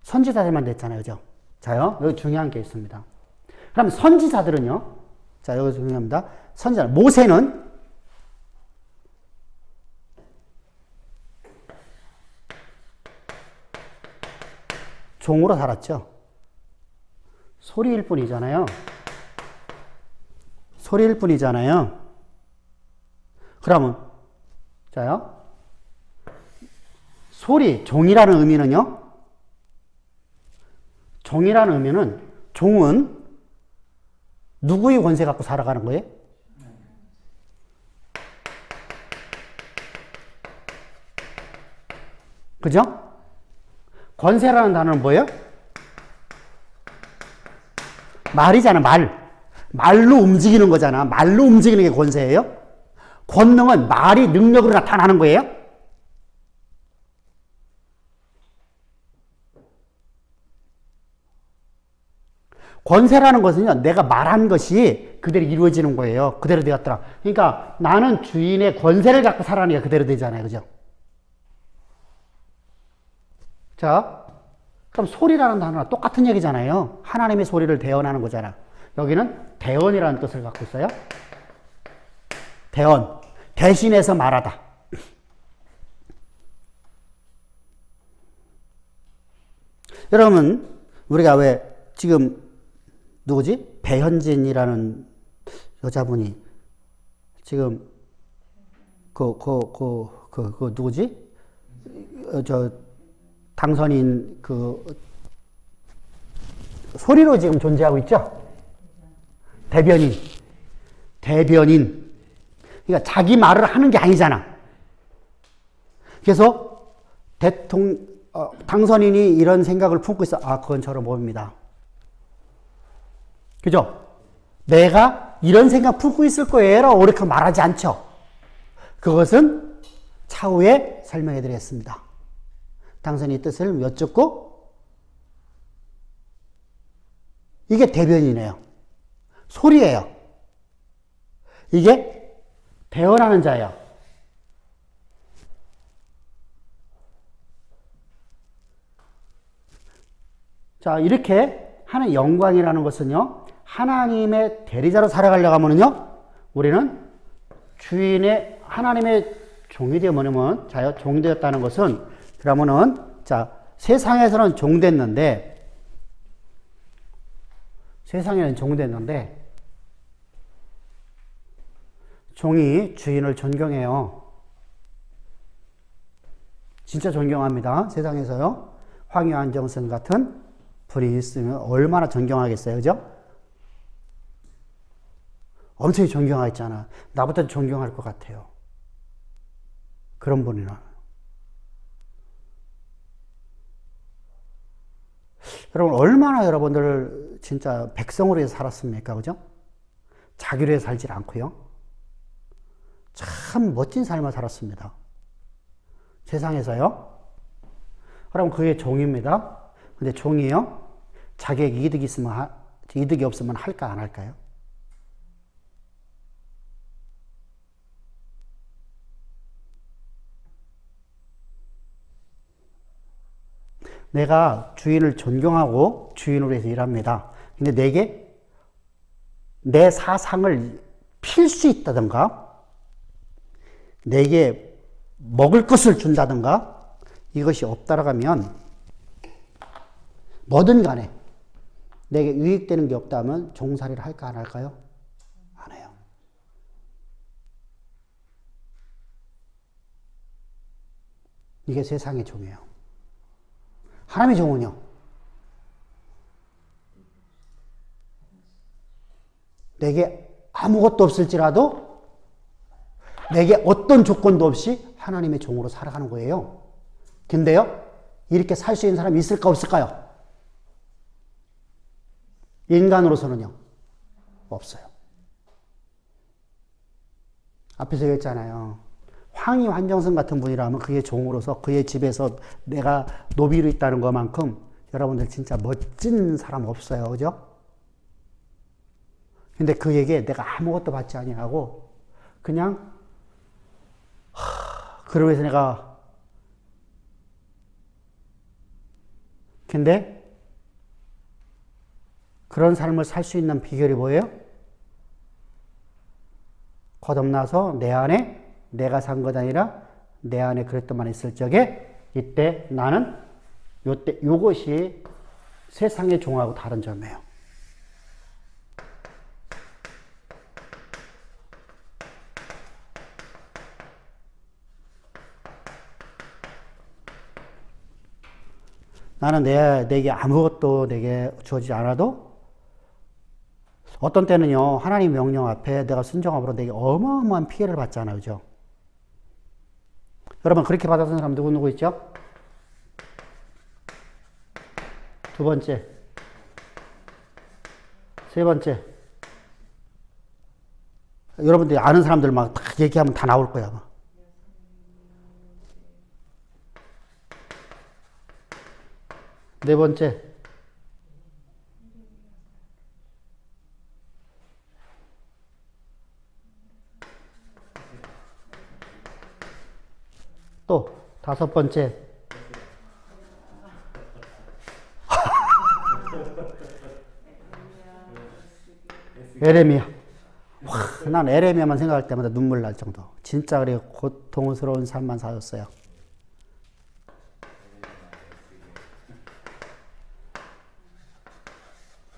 [SPEAKER 1] 선지자들만 됐잖아요. 그죠? 자요, 여기 중요한 게 있습니다. 그럼 선지자들은요? 자, 여기 중요합니다. 선지자, 모세는 종으로 살았죠. 소리일 뿐이잖아요. 소리일 뿐이잖아요. 그러면, 자요. 소리, 종이라는 의미는요. 종이라는 의미는, 종은 누구의 권세 갖고 살아가는 거예요? 그죠? 권세라는 단어는 뭐예요? 말이잖아, 말. 말로 움직이는 거잖아. 말로 움직이는 게 권세예요? 권능은 말이 능력으로 나타나는 거예요? 권세라는 것은요, 내가 말한 것이 그대로 이루어지는 거예요. 그대로 되었더라. 그러니까 나는 주인의 권세를 갖고 살아가니까 그대로 되잖아요. 그죠? 자, 그럼 소리라는 단어가 똑같은 얘기잖아요. 하나님의 소리를 대언하는 거잖아. 여기는 대언이라는 뜻을 갖고 있어요. 대언. 대신해서 말하다. 여러분, 우리가 왜 지금 누구지? 배현진이라는 여자분이 지금 누구지? 당선인 소리로 지금 존재하고 있죠? 대변인. 그러니까 자기 말을 하는 게 아니잖아. 그래서 당선인이 이런 생각을 품고 있어. 아, 그건 저런 모릅니다. 그죠? 내가 이런 생각 품고 있을 거예요. 라고 이렇게 말하지 않죠. 그것은 차후에 설명해 드리겠습니다. 당선인의 뜻을 여쭙고, 이게 대변이네요. 소리예요. 이게 대언하는 자예요. 자, 이렇게 하는 영광이라는 것은요, 하나님의 대리자로 살아가려고 하면요, 우리는 주인의 하나님의 종이 되면, 자요, 종이 되었다는 것은, 그러면은, 자, 세상에서는 종됐는데, 종이 주인을 존경해요. 진짜 존경합니다. 세상에서요. 황유 안정선 같은 분이 있으면 얼마나 존경하겠어요. 그죠? 엄청 존경하겠잖아. 나보다 존경할 것 같아요. 그런 분이나. 여러분, 얼마나 여러분들 진짜 백성으로 해서 살았습니까? 그죠? 자기로 해서 살질 않고요. 참 멋진 삶을 살았습니다. 세상에서요. 그럼 그게 종입니다. 근데 종이요, 자기에게 이득이 없으면 할까 안 할까요? 내가 주인을 존경하고 주인으로 해서 일합니다. 근데 내게 내 사상을 필 수 있다든가, 내게 먹을 것을 준다든가, 이것이 없다라고 하면 뭐든 간에 내게 유익되는 게 없다면 종살이를 할까 안 할까요? 안 해요. 이게 세상의 종이에요. 하나님의 종은요, 내게 아무것도 없을지라도 내게 어떤 조건도 없이 하나님의 종으로 살아가는 거예요. 근데요, 이렇게 살 수 있는 사람이 있을까 없을까요? 인간으로서는요, 없어요. 앞에서 얘기했잖아요. 황희 환정승 같은 분이라면 그의 종으로서 그의 집에서 내가 노비로 있다는 것만큼 여러분들 진짜 멋진 사람 없어요. 그죠? 근데 그에게 내가 아무것도 받지 아니하고 그냥 그러고 해서 내가 근데 그런 삶을 살 수 있는 비결이 뭐예요? 거듭나서 내 안에 내가 산 것 아니라 내 안에 그리스도만 있을 적에 이때 나는 요것이 세상의 종하고 다른 점이에요. 나는 내게 아무것도 내게 주어지지 않아도 어떤 때는요, 하나님 명령 앞에 내가 순종함으로 내게 어마어마한 피해를 받잖아요. 그죠? 여러분, 그렇게 받았던 사람 누구 있죠? 두 번째. 세 번째. 여러분들이 아는 사람들 막 다 얘기하면 다 나올 거야. 아마. 네 번째. 또 다섯 번째. 에레미야. 와, 난 에레미야만 생각할 때마다 눈물 날 정도. 진짜 그래 고통스러운 삶만 사셨어요.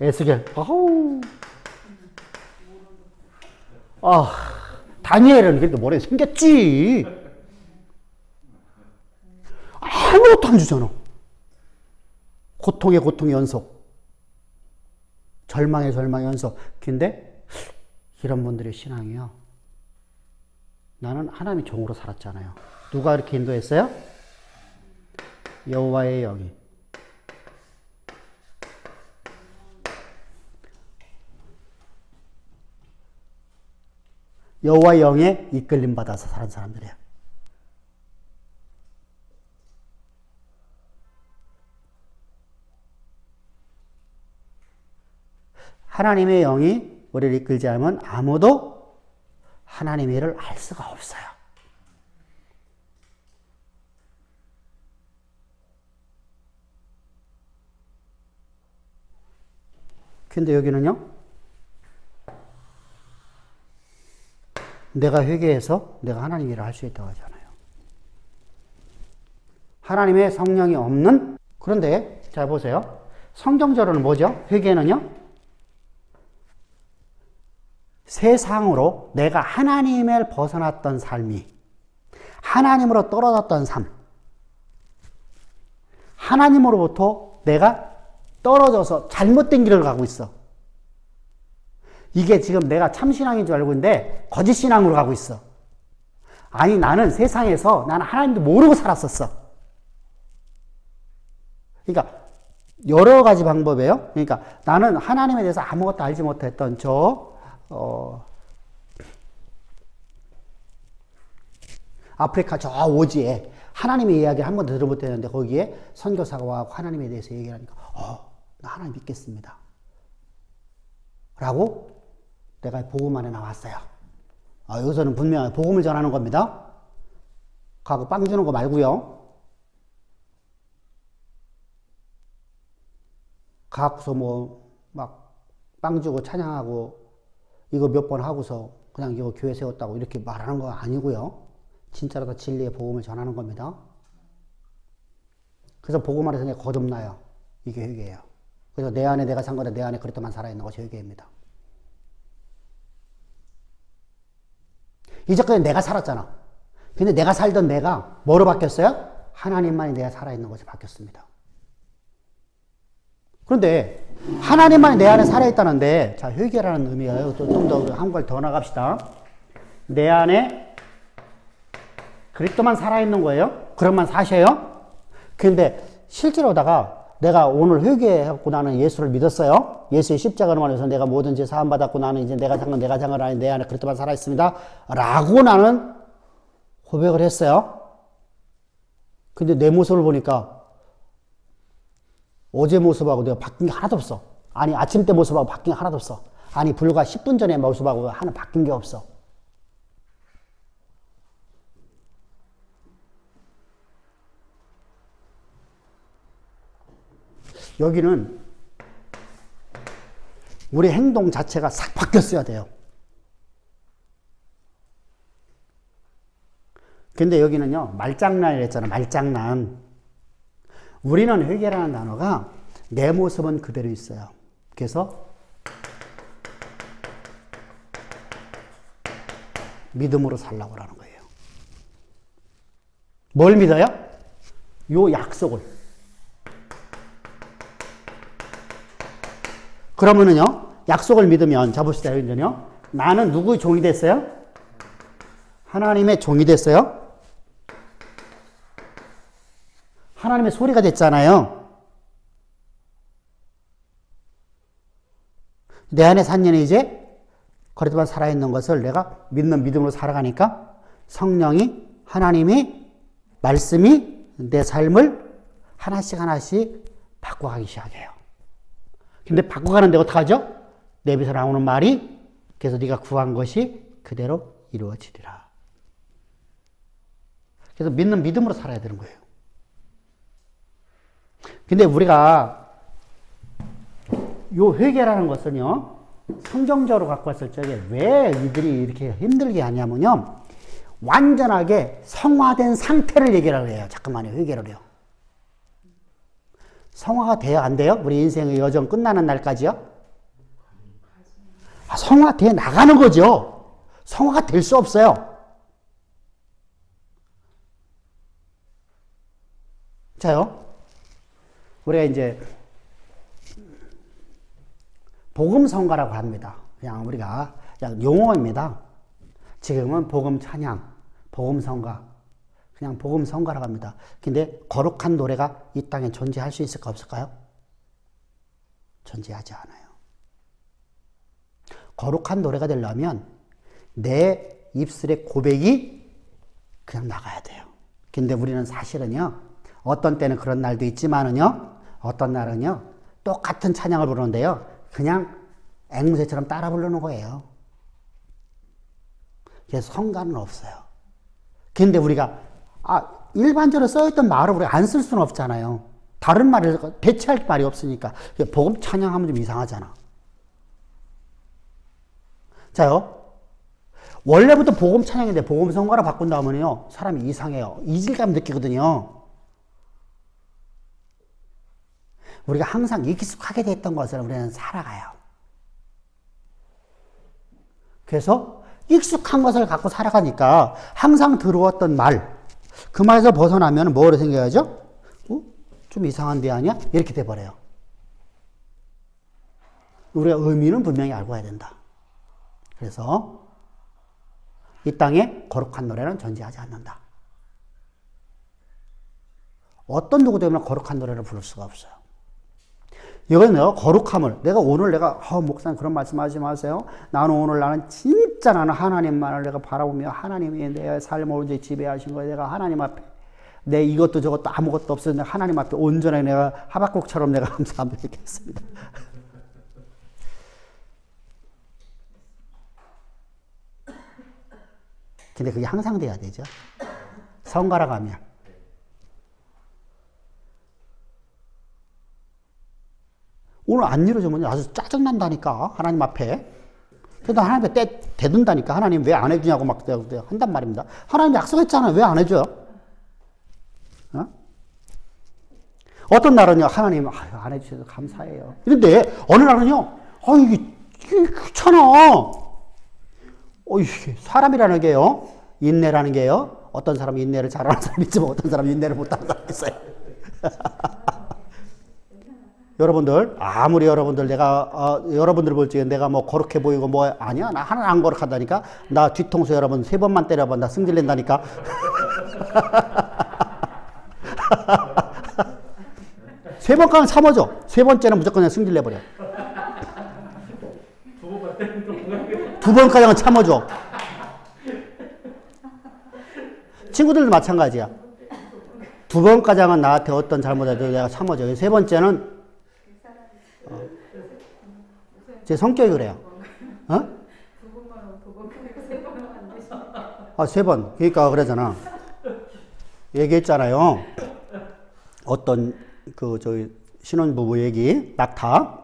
[SPEAKER 1] 에스겔. 아우. 다니엘은 그래도 뭐래 생겼지. 아무것도 안 주잖아. 고통의 연속. 절망의 연속. 근데 이런 분들의 신앙이요. 나는 하나님의 종으로 살았잖아요. 누가 이렇게 인도했어요? 여호와의 영이. 여호와의 영에 이끌림 받아서 사는 사람들이에요. 하나님의 영이 우리를 이끌지 않으면 아무도 하나님의 일을 할 수가 없어요. 근데 여기는요, 내가 회개해서 내가 하나님 일을 할 수 있다고 하잖아요. 하나님의 성령이 없는, 그런데 자 보세요. 성경적으로는 뭐죠? 회개는요, 세상으로 내가 하나님을 벗어났던 삶이, 하나님으로 떨어졌던 삶, 하나님으로부터 내가 떨어져서 잘못된 길을 가고 있어. 이게 지금 내가 참신앙인 줄 알고 있는데 거짓신앙으로 가고 있어. 아니, 나는 세상에서 나는 하나님도 모르고 살았었어. 그러니까 여러 가지 방법이에요. 그러니까 나는 하나님에 대해서 아무것도 알지 못했던 아프리카 저 오지에 하나님의 이야기를 한 번도 들어못 했는데 거기에 선교사가 와서 하나님에 대해서 얘기를 하니까 나 하나님 믿겠습니다 라고 내가 복음 안에 나왔어요. 여기서는 분명히 복음을 전하는 겁니다. 가고 빵 주는 거 말고요. 가고서 뭐 막 빵 주고 찬양하고 이거 몇 번 하고서 그냥 이거 교회 세웠다고 이렇게 말하는 거 아니고요. 진짜로 다 진리의 복음을 전하는 겁니다. 그래서 복음 안에서 내가 거듭나요. 이게 회개예요. 그래서 내 안에 내가 산 거다 내 안에 그리스도만 살아있는 것이 회개입니다. 이제까지 내가 살았잖아. 근데 내가 살던 내가 뭐로 바뀌었어요? 하나님만이 내가 살아있는 것이 바뀌었습니다. 그런데 하나님만이 내 안에 살아있다는데, 자, 회개라는 의미예요. 좀 더 한 걸 더 나갑시다. 내 안에 그리스도만 살아있는 거예요. 그것만 사셔요. 근데 실제로다가 내가 오늘 회개하고 나는 예수를 믿었어요. 예수의 십자가로 말해서 내가 뭐든지 사함받았고 나는 이제 내가 산 건 내가 산 건 아니 내 안에 그리스도만 살아있습니다. 라고 나는 고백을 했어요. 근데 내 모습을 보니까 어제 모습하고 내가 바뀐 게 하나도 없어. 아니 아침 때 모습하고 바뀐 게 하나도 없어. 아니 불과 10분 전에 모습하고 하나 바뀐 게 없어. 여기는 우리 행동 자체가 싹 바뀌었어야 돼요. 근데 여기는요, 말장난이라 했잖아, 말장난. 우리는 회개라는 단어가 내 모습은 그대로 있어요. 그래서 믿음으로 살라고 하는 거예요. 뭘 믿어요? 요 약속을. 그러면은요, 약속을 믿으면, 자 봅시다, 여기는요. 나는 누구의 종이 됐어요? 하나님의 종이 됐어요? 하나님의 소리가 됐잖아요. 내 안에 산 년이 이제 그래도만 살아있는 것을 내가 믿는 믿음으로 살아가니까 성령이, 하나님이, 말씀이 내 삶을 하나씩 하나씩 바꿔가기 시작해요. 근데 바꿔가는데 어떡하죠? 내 입에서 나오는 말이 그래서 네가 구한 것이 그대로 이루어지리라. 그래서 믿는 믿음으로 살아야 되는 거예요. 근데 우리가 요 회개라는 것은요, 성경적으로 갖고 왔을 적에 왜 이들이 이렇게 힘들게 하냐면요, 완전하게 성화된 상태를 얘기를 해요. 잠깐만요, 회개를 해요. 성화가 돼요? 안 돼요? 우리 인생의 여정 끝나는 날까지요? 성화돼 나가는 거죠. 성화가 될 수 없어요. 자요. 우리가 이제 복음성가라고 합니다. 그냥 우리가 그냥 용어입니다. 지금은 복음 찬양, 복음성가, 그냥 복음성가라고 합니다. 근데 거룩한 노래가 이 땅에 존재할 수 있을까 없을까요? 존재하지 않아요. 거룩한 노래가 되려면 내 입술의 고백이 그냥 나가야 돼요. 근데 우리는 사실은요, 어떤 때는 그런 날도 있지만은요, 어떤 날은요, 똑같은 찬양을 부르는데요, 그냥 앵무새처럼 따라 부르는 거예요. 그래서 성가는 없어요. 근데 우리가, 일반적으로 써있던 말을 우리가 안 쓸 수는 없잖아요. 다른 말을 대체할 말이 없으니까. 복음 찬양하면 좀 이상하잖아. 자요. 원래부터 복음 찬양인데 복음 성가로 바꾼다 하면요, 사람이 이상해요. 이질감 느끼거든요. 우리가 항상 익숙하게 됐던 것을 우리는 살아가요. 그래서 익숙한 것을 갖고 살아가니까 항상 들어왔던 말, 그 말에서 벗어나면 뭐로 생겨야죠? 좀 이상한데 아니야? 이렇게 돼버려요. 우리가 의미는 분명히 알고 해야 된다. 그래서 이 땅에 거룩한 노래는 존재하지 않는다. 어떤 누구 때문에 거룩한 노래를 부를 수가 없어요. 이거는 거룩함을, 목사님 그런 말씀하지 마세요. 나는 진짜 나는 하나님만을 내가 바라보며 하나님이 내 삶을 이제 지배하신 거예요. 내가 하나님 앞에 내 이것도 저것도 아무것도 없어서 내가 하나님 앞에 온전하게 내가 하박국처럼 내가 감사함을 드리겠습니다. 근데 그게 항상 돼야 되죠. 성가라고 하면. 오늘 안 이루어지면 아주 짜증난다니까, 하나님 앞에. 그래도 하나님 앞에 대든다니까. 하나님 왜 안 해주냐고 막 한단 말입니다. 하나님 약속했잖아요. 왜 안 해줘요? 어? 어떤 날은요, 하나님, 안 해주셔서 감사해요. 그런데 어느 날은요, 이게 귀찮아. 이게 사람이라는 게요, 인내라는 게요, 어떤 사람은 인내를 잘하는 사람이 있지만 어떤 사람은 인내를 못하는 사람이 있어요. 여러분들, 아무리 여러분들, 여러분들 볼 적에 내가 뭐 거룩해 보이고 뭐, 아니야. 나 하나는 안 거룩하다니까. 나 뒤통수 여러분 3번만 때려봐. 나 승질낸다니까. 3번까지는 참아줘. 3번째는 무조건 그냥 승질내버려. 2번까지는 참아줘. 친구들도 마찬가지야. 2번까지는 나한테 어떤 잘못해도 내가 참아줘. 3번째는 제 성격이 그래요. 어? 3번. 그러니까 그러잖아. 얘기했잖아요. 어떤 신혼부부 얘기, 낙타.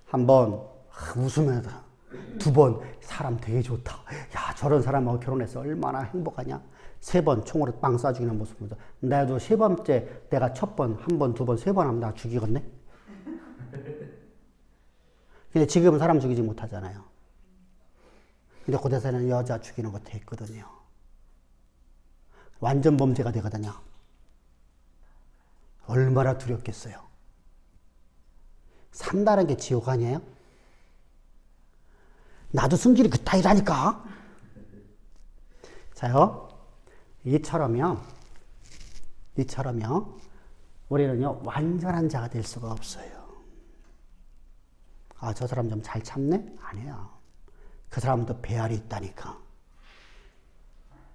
[SPEAKER 1] 한 번, 웃으면서. 2번, 사람 되게 좋다. 야, 저런 사람하고 결혼해서 얼마나 행복하냐. 3번, 총으로 빵 쏴 죽이는 모습 보면서. 나도 3번째, 내가 첫 번, 한 번, 2번, 3번 하면 나 죽이겠네? 근데 지금은 사람 죽이지 못하잖아요. 근데 고대사는 여자 죽이는 것도 했거든요. 완전 범죄가 되거든요. 얼마나 두렵겠어요. 산다는 게 지옥 아니에요? 나도 승질이 그따위라니까. 자요, 이처럼요, 우리는요, 완전한 자가 될 수가 없어요. 저 사람 좀 잘 참네? 아니야. 그 사람도 배알이 있다니까.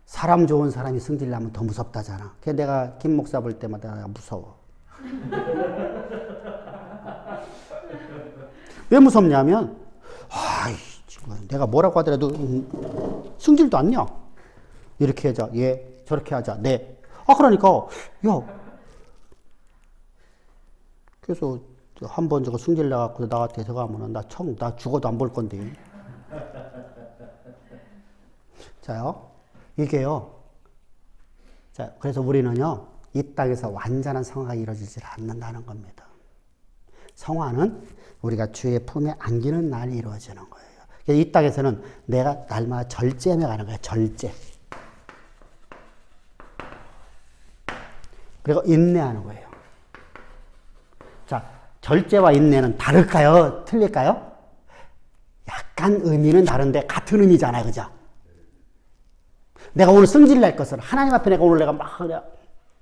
[SPEAKER 1] 사람 좋은 사람이 승질나면 더 무섭다잖아. 그래서 내가 김 목사 볼 때마다 내가 무서워. 왜 무섭냐면, 내가 뭐라고 하더라도 승질도 안 냐. 이렇게 하자, 예. 저렇게 하자, 네. 그러니까, 야. 그래서 한 번 저거 승질 나갖고 나한테 저거 하면은 나 죽어도 안 볼 건데. 자요, 이게요. 자, 그래서 우리는요, 이 땅에서 완전한 성화가 이루어지지 않는다는 겁니다. 성화는 우리가 주의 품에 안기는 날이 이루어지는 거예요. 이 땅에서는 내가 날마다 절제하며 가는 거예요. 절제. 그리고 인내하는 거예요. 자, 절제와 인내는 다를까요? 틀릴까요? 약간 의미는 다른데 같은 의미잖아요. 그죠? 내가 오늘 승질 낼 것을 하나님 앞에 내가 오늘 막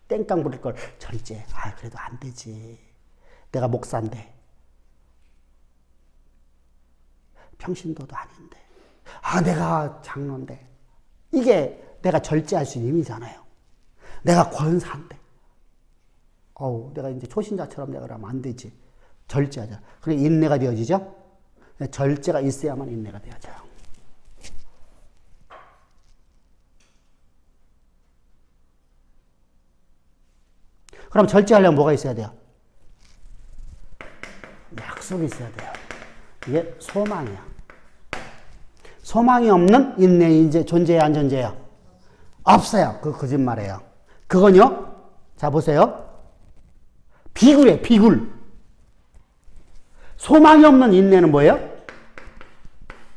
[SPEAKER 1] 땡깡 부릴 걸 절제. 그래도 안 되지. 내가 목사인데. 평신도도 아닌데. 내가 장로인데. 이게 내가 절제할 수 있는 의미잖아요. 내가 권사인데. 내가 이제 초신자처럼 내가 그러면 안 되지. 절제하자. 그래, 인내가 되어지죠? 절제가 있어야만 인내가 되어져요. 그럼 절제하려면 뭐가 있어야 돼요? 약속이 있어야 돼요. 이게 소망이야. 소망이 없는 인내 이제 존재해요, 안 존재해요? 없어요. 그 거짓말이에요. 그건요, 자 보세요. 비굴이에요, 비굴. 소망이 없는 인내는 뭐예요?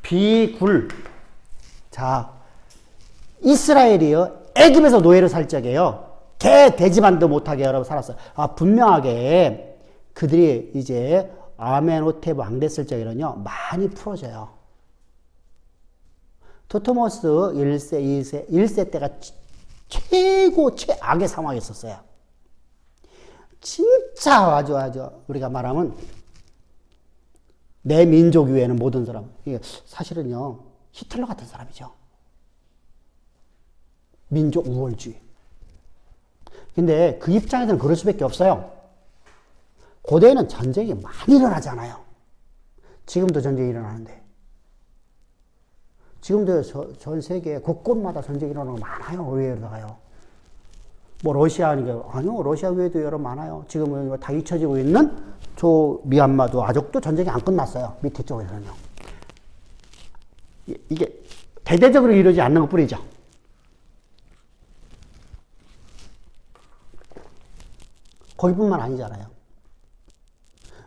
[SPEAKER 1] 비굴. 자, 이스라엘이요, 애굽에서 노예로 살 적에요. 개 돼지만도 못하게 여러분 살았어요. 분명하게 그들이 이제 아멘호테브 왕 됐을 적에는요, 많이 풀어져요. 토토모스 1세, 2세, 1세 때가 최악의 상황이었어요. 진짜 아주 우리가 말하면 내 민족 위에는 모든 사람, 이게 사실은요, 히틀러 같은 사람이죠. 민족 우월주의. 근데 그 입장에서는 그럴 수밖에 없어요. 고대에는 전쟁이 많이 일어나잖아요. 지금도 전쟁이 일어나는데. 지금도 전 세계 곳곳마다 전쟁이 일어나는 거 많아요. 의외로다가요. 뭐 러시아 아니요, 러시아 외에도 여러 많아요. 지금은 다 잊혀지고 있는 미얀마도 아직도 전쟁이 안 끝났어요. 밑에 쪽에서는요. 이게 대대적으로 이루어지지 않는 것 뿐이죠. 거기뿐만 아니잖아요.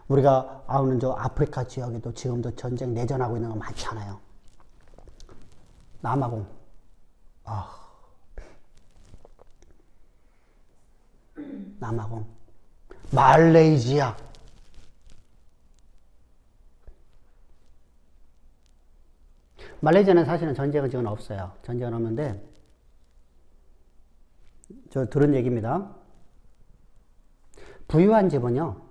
[SPEAKER 1] 우리가 아는 저 아프리카 지역에도 지금도 전쟁 내전하고 있는 거 많잖아요. 남아공. 남아공. 말레이시아. 말레이시아는 사실은 전쟁은 지금 없어요. 전쟁은 없는데, 저 들은 얘기입니다. 부유한 집은요,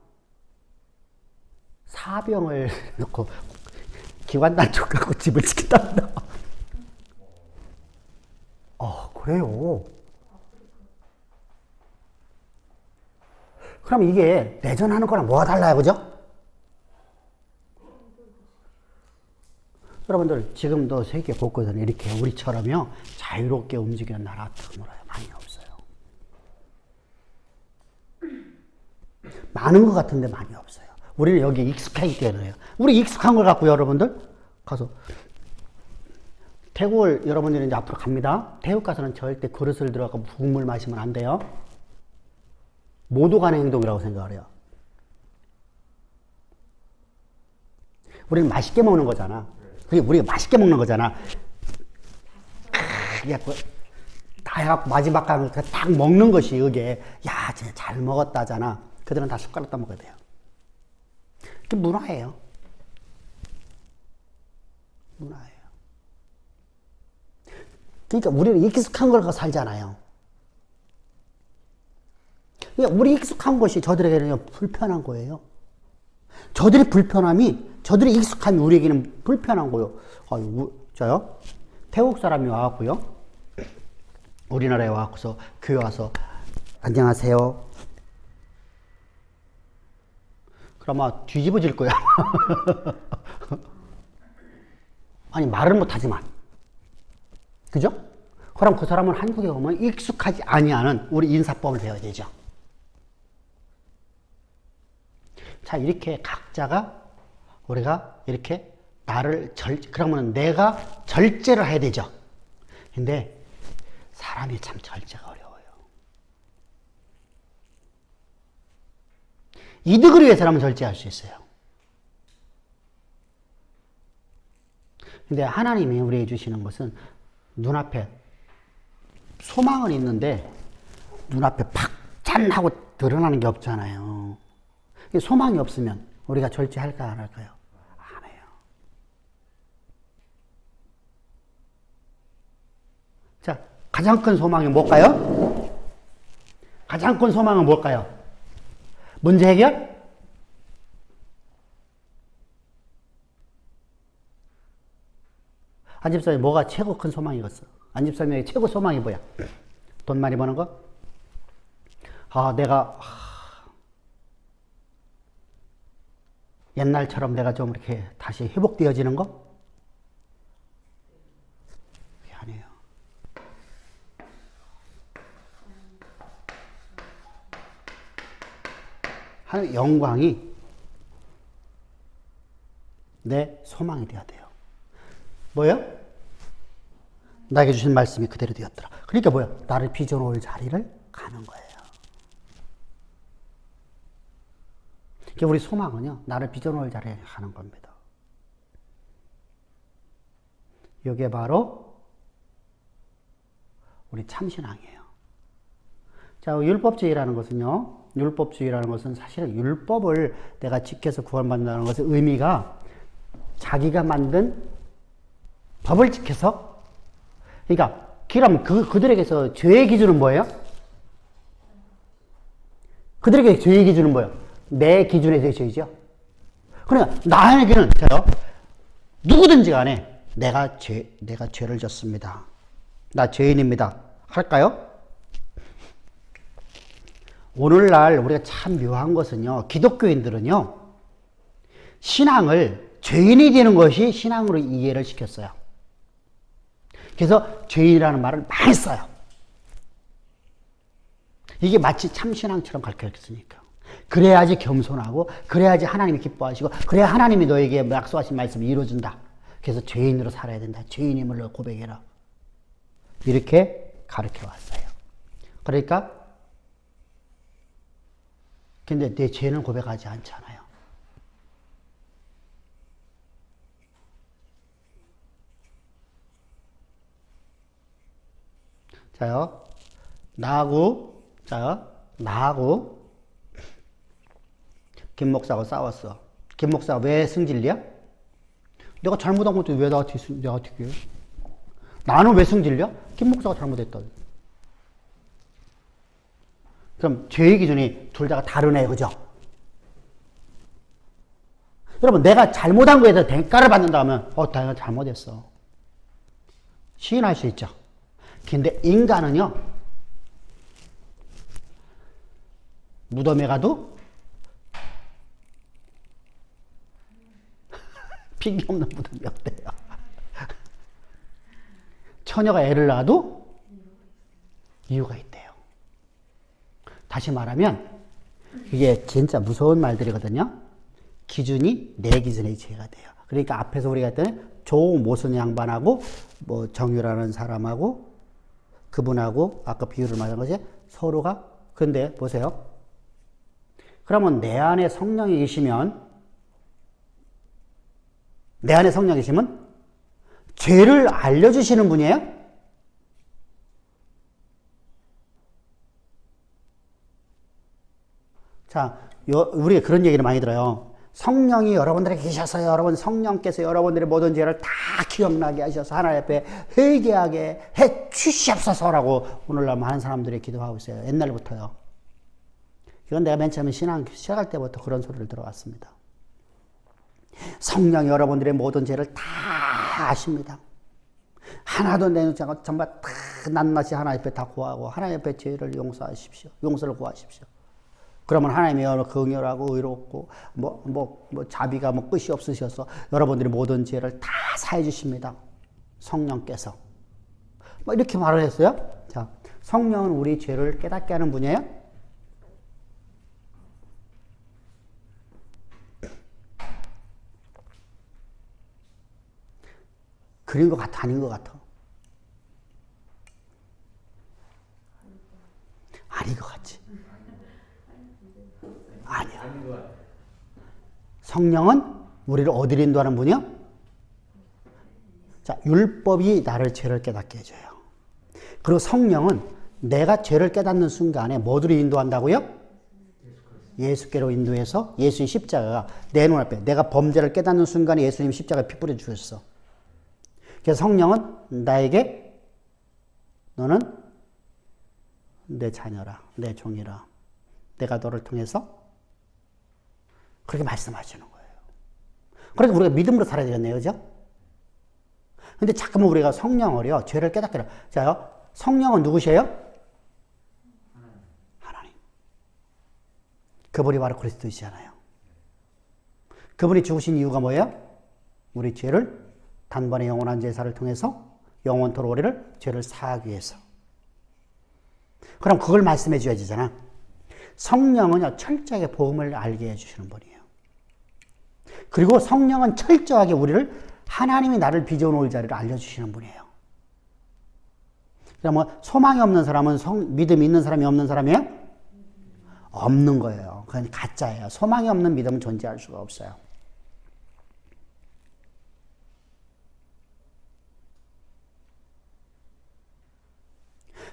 [SPEAKER 1] 사병을 놓고 기관단총 갖고 집을 지킨답니다. 그래요. 그럼 이게 내전하는 거랑 뭐가 달라요, 그죠? 여러분들 지금도 세계 곳곳에는 이렇게 우리처럼요 자유롭게 움직이는 나라 드물어요. 많이 없어요. 많은 것 같은데 많이 없어요. 우리는 여기 익숙하기 때문에요. 우리 익숙한 걸 갖고 여러분들 가서 태국을 여러분들이 이제 앞으로 갑니다. 태국 가서는 절대 그릇을 들어가고 국물 마시면 안 돼요. 모독하는 행동이라고 생각을 해요. 우리는 맛있게 먹는 거잖아. 그게 우리가 맛있게 먹는 거잖아. 다 해갖고 마지막 가면 딱 먹는 것이 이게 야, 쟤 잘 먹었다잖아. 그들은 다 숟가락 떠먹어야 돼요. 그게 문화예요. 문화예요. 그러니까 우리는 익숙한 걸 갖고 살잖아요. 그러니까 우리 익숙한 것이 저들에게는 불편한 거예요. 저들의 불편함이, 저들의 익숙함이 우리에게는 불편한 거예요. 저요? 태국 사람이 와갖고요. 우리나라에 와갖고서 교회 와서 안녕하세요. 그럼 아마 뒤집어질 거야. 아니, 말은 못하지만. 그죠? 그럼 그 사람은 한국에 오면 익숙하지 아니하는 우리 인사법을 배워야 되죠. 자, 이렇게 각자가 우리가 이렇게 그러면 내가 절제를 해야 되죠. 근데 사람이 참 절제가 어려워요. 이득을 위해서라면 절제할 수 있어요. 근데 하나님이 우리에게 주시는 것은 눈앞에 소망은 있는데 눈앞에 팍찬하고 드러나는 게 없잖아요. 소망이 없으면 우리가 절제할까 안 할까요? 안 해요. 자, 가장 큰 소망이 뭘까요? 가장 큰 소망은 뭘까요? 문제 해결? 안집사님 뭐가 최고 큰 소망이겠어? 안집사님의 최고 소망이 뭐야? 돈 많이 버는 거? 내가 옛날처럼 내가 좀 이렇게 다시 회복되어지는 거? 그게 아니에요. 하나님의 영광이 내 소망이 되어야 돼요. 뭐예요? 나에게 주신 말씀이 그대로 되었더라. 그러니까 뭐예요? 나를 빚어놓을 자리를 가는 거예요. 우리 소망은요, 나를 빚어놓을 자리에 가는 겁니다. 이게 바로 우리 참신앙이에요. 자, 율법주의라는 것은 사실은 율법을 내가 지켜서 구원받는다는 것의 의미가 자기가 만든 법을 지켜서, 그러니까, 그럼 그들에게서 죄의 기준은 뭐예요? 그들에게 죄의 기준은 뭐예요? 내 기준에서의 죄죠. 그러니까 나에게는 누구든지 간에 내가 죄를 졌습니다. 나 죄인입니다. 할까요? 오늘날 우리가 참 묘한 것은요, 기독교인들은요, 신앙을 죄인이 되는 것이 신앙으로 이해를 시켰어요. 그래서 죄인이라는 말을 많이 써요. 이게 마치 참신앙처럼 가르쳐졌으니까. 그래야지 겸손하고 그래야지 하나님이 기뻐하시고 그래야 하나님이 너에게 약속하신 말씀이 이루어진다. 그래서 죄인으로 살아야 된다. 죄인임을 너 고백해라. 이렇게 가르쳐 왔어요. 그러니까 근데 내 죄는 고백하지 않잖아요. 자요. 나하고 김 목사하고 싸웠어. 김 목사가 왜 승질이야? 내가 잘못한 것도 왜 나한테 해? 나는 왜 승질이야? 김 목사가 잘못했다. 그럼 죄의 기준이 둘 다가 다르네, 그죠? 여러분, 내가 잘못한 거에 대해서 대가를 받는다 하면, 내가 잘못했어. 시인할 수 있죠. 근데 인간은요, 무덤에 가도 핑계 없는 무덤이 없대요. 처녀가 애를 낳아도 이유가 있대요. 다시 말하면 이게 진짜 무서운 말들이거든요. 기준이 내 기준의 죄가 돼요. 그러니까 앞에서 우리가 했던 조모순 양반하고 뭐 정유라는 사람하고 그분하고 아까 비유를 말한 것이 서로가 근데 보세요. 그러면 내 안에 성령이 계시면 죄를 알려주시는 분이에요? 자, 우리가 그런 얘기를 많이 들어요. 성령이 여러분들에게 계셔서 여러분 성령께서 여러분들의 모든 죄를 다 기억나게 하셔서 하나님 앞에 회개하게 해 주시옵소서라고 오늘날 많은 사람들이 기도하고 있어요. 옛날부터요. 이건 내가 맨 처음에 신앙 시작할 때부터 그런 소리를 들어왔습니다. 성령이 여러분들의 모든 죄를 다 아십니다. 하나도 내놓지 않고 정말 다 낱낱이 하나님 앞에 다 구하고 하나님 앞에 죄를 용서하십시오. 용서를 구하십시오. 그러면 하나님이 긍휼하고 의롭고 자비가 끝이 없으셔서 여러분들의 모든 죄를 다 사해 주십니다. 성령께서. 이렇게 말을 했어요. 자, 성령은 우리 죄를 깨닫게 하는 분이에요? 그린 것 같아, 아닌 것 같아? 아닌 것 같지? 아니야. 성령은 우리를 어디로 인도하는 분이요? 자, 율법이 나를 죄를 깨닫게 해줘요. 그리고 성령은 내가 죄를 깨닫는 순간에 뭐들로 인도한다고요? 예수께로 인도해서 예수의 십자가가 내 눈앞에 내가 범죄를 깨닫는 순간에 예수님 십자가에 피 뿌려 주셨어. 그래서 성령은 나에게 너는 내 자녀라, 내 종이라. 내가 너를 통해서 그렇게 말씀하시는 거예요. 그러니까 우리가 믿음으로 살아야 되겠네요. 그죠? 근데 자꾸만 우리가 성령을요, 죄를 깨닫게 해요. 자요, 성령은 누구시에요? 하나님. 그분이 바로 그리스도이시잖아요. 그분이 죽으신 이유가 뭐예요? 우리 죄를 단번에 영원한 제사를 통해서 영원토록 우리를 죄를 사하기 위해서. 그럼 그걸 말씀해 줘야 되잖아. 성령은요, 철저하게 복음을 알게 해주시는 분이에요. 그리고 성령은 철저하게 우리를 하나님이 나를 빚어놓을 자리를 알려주시는 분이에요. 그러면 소망이 없는 사람은 믿음이 있는 사람이 없는 사람이에요? 없는 거예요. 그건 가짜예요. 소망이 없는 믿음은 존재할 수가 없어요.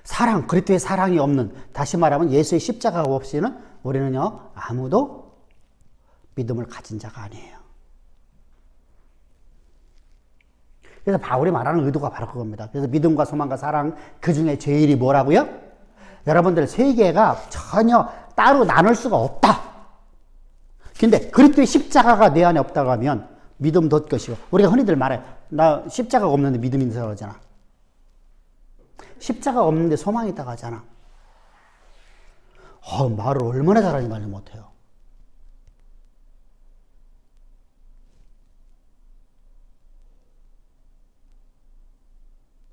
[SPEAKER 1] 사랑, 그리스도의 사랑이 없는, 다시 말하면 예수의 십자가가 없이는 우리는요, 아무도 믿음을 가진 자가 아니에요. 그래서 바울이 말하는 의도가 바로 그겁니다. 그래서 믿음과 소망과 사랑, 그 중에 제일이 뭐라고요? 여러분들 세 개가 전혀 따로 나눌 수가 없다. 근데 그리스도의 십자가가 내 안에 없다고 하면 믿음도 없을 것이고, 우리가 흔히들 말해요. 나 십자가가 없는데 믿음이 있는 사람 하잖아. 십자가가 없는데 소망이 있다고 하잖아. 말을 얼마나 잘하는지 말을 못해요.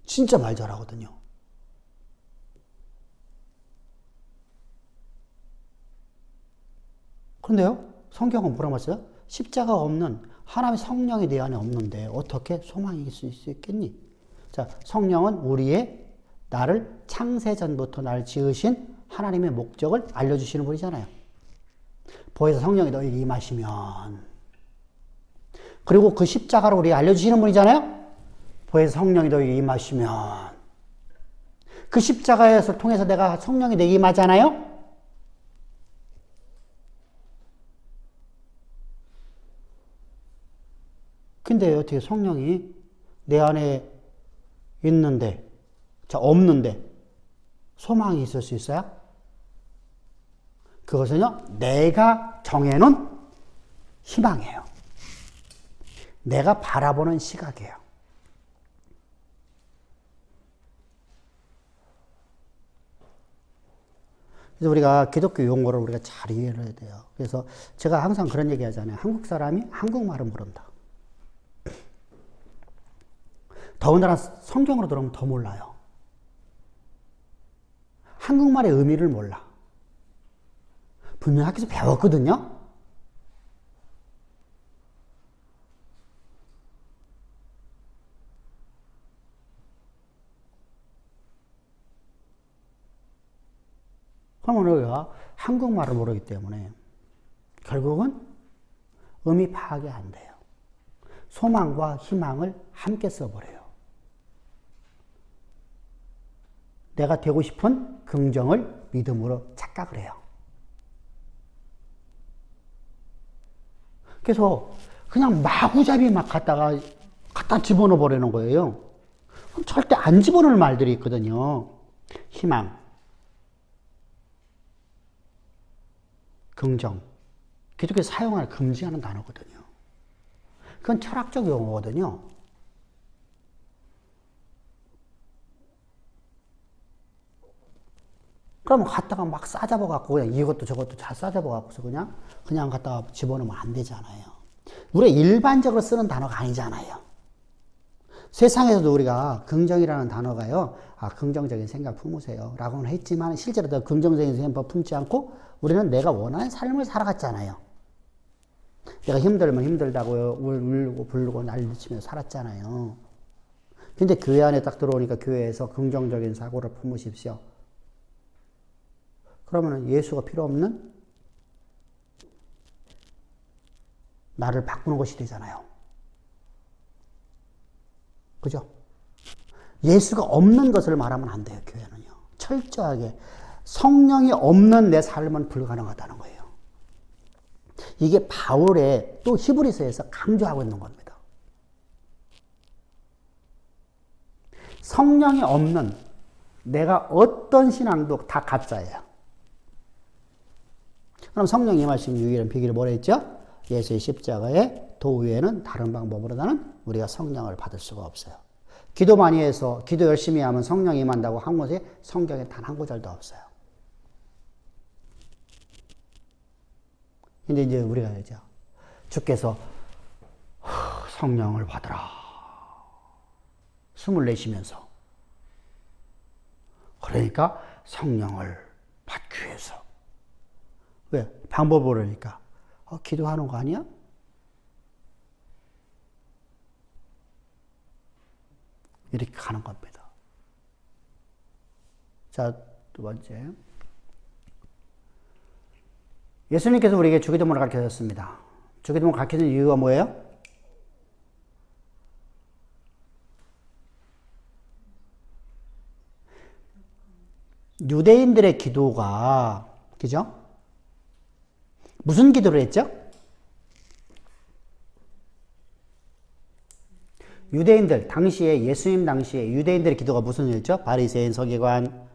[SPEAKER 1] 진짜 말 잘하거든요. 그런데요, 성경은 뭐라고 했어요? 십자가가 없는 하나님의 성령이 내 안에 없는데 어떻게 소망이 있을 수 있겠니? 자, 성령은 우리의 나를 창세전부터 나를 지으신 하나님의 목적을 알려주시는 분이잖아요. 보혜사 성령이 너에게 임하시면, 그리고 그 십자가를 우리에게 알려주시는 분이잖아요. 보혜사 성령이 너에게 임하시면, 그 십자가에서 통해서 내가 성령이 내게 임하잖아요. 근데 어떻게 성령이 내 안에 있는데, 자, 없는데 소망이 있을 수 있어요? 그것은요, 내가 정해놓은 희망이에요. 내가 바라보는 시각이에요. 그래서 우리가 기독교 용어를 우리가 잘 이해를 해야 돼요. 그래서 제가 항상 그런 얘기 하잖아요. 한국 사람이 한국말을 모른다. 더군다나 성경으로 들어오면 더 몰라요. 한국말의 의미를 몰라. 분명 학교에서 배웠거든요. 그러면 우리가 한국말을 모르기 때문에 결국은 의미 파악이 안 돼요. 소망과 희망을 함께 써버려요. 내가 되고 싶은 긍정을 믿음으로 착각을 해요. 그래서 그냥 마구잡이 막 갖다 집어넣어 버리는 거예요. 절대 안 집어넣을 말들이 있거든요. 희망, 긍정. 기독교에서 사용할 금지하는 단어거든요. 그건 철학적 용어거든요. 그러면 갖다가 막 싸잡아갖고 그냥 이것도 저것도 다 싸잡아갖고서 그냥 갖다가 집어넣으면 안 되잖아요. 우리가 일반적으로 쓰는 단어가 아니잖아요. 세상에서도 우리가 긍정이라는 단어가요, 긍정적인 생각 품으세요 라고는 했지만 실제로 더 긍정적인 생각 품지 않고 우리는 내가 원하는 삶을 살아갔잖아요. 내가 힘들면 힘들다고 울고 불고 난리치면서 살았잖아요. 근데 교회 안에 딱 들어오니까 교회에서 긍정적인 사고를 품으십시오. 그러면 예수가 필요 없는 나를 바꾸는 것이 되잖아요. 그죠? 예수가 없는 것을 말하면 안 돼요, 교회는요. 철저하게 성령이 없는 내 삶은 불가능하다는 거예요. 이게 바울의 또 히브리서에서 강조하고 있는 겁니다. 성령이 없는 내가 어떤 신앙도 다 가짜예요. 그럼 성령이 임하신 유일한 비결이 뭐라 했죠? 예수의 십자가의 도위에는 다른 방법으로는 우리가 성령을 받을 수가 없어요. 기도 많이 해서 기도 열심히 하면 성령이 임한다고 한 곳에 성경에 단 한 구절도 없어요. 근데 이제 우리가 하죠. 주께서 성령을 받으라. 숨을 내쉬면서. 그러니까 성령을 받기 위해서. 왜? 방법을 모르니까. 기도하는 거 아니야? 이렇게 가는 겁니다. 자, 두 번째. 예수님께서 우리에게 주기도문을 가르쳐 주셨습니다. 주기도문을 가르쳐 준 이유가 뭐예요? 유대인들의 기도가, 그죠? 무슨 기도를 했죠? 유대인들, 당시에, 예수님 당시에 유대인들의 기도가 무슨 일이죠? 바리새인, 서기관,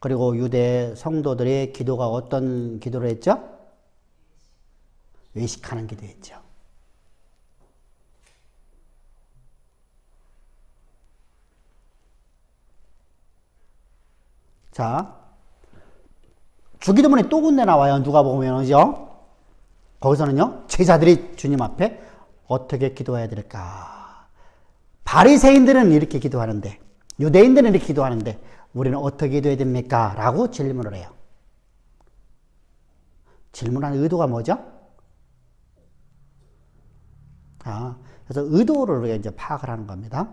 [SPEAKER 1] 그리고 유대 성도들의 기도가 어떤 기도를 했죠? 외식하는 기도했죠. 자, 주기도문에 또 군데 나와요. 누가 보면은요. 거기서는요, 제자들이 주님 앞에 어떻게 기도해야 될까? 바리새인들은 이렇게 기도하는데, 유대인들은 이렇게 기도하는데, 우리는 어떻게 기도해야 됩니까? 라고 질문을 해요. 질문하는 의도가 뭐죠? 그래서 의도를 우리가 이제 파악을 하는 겁니다.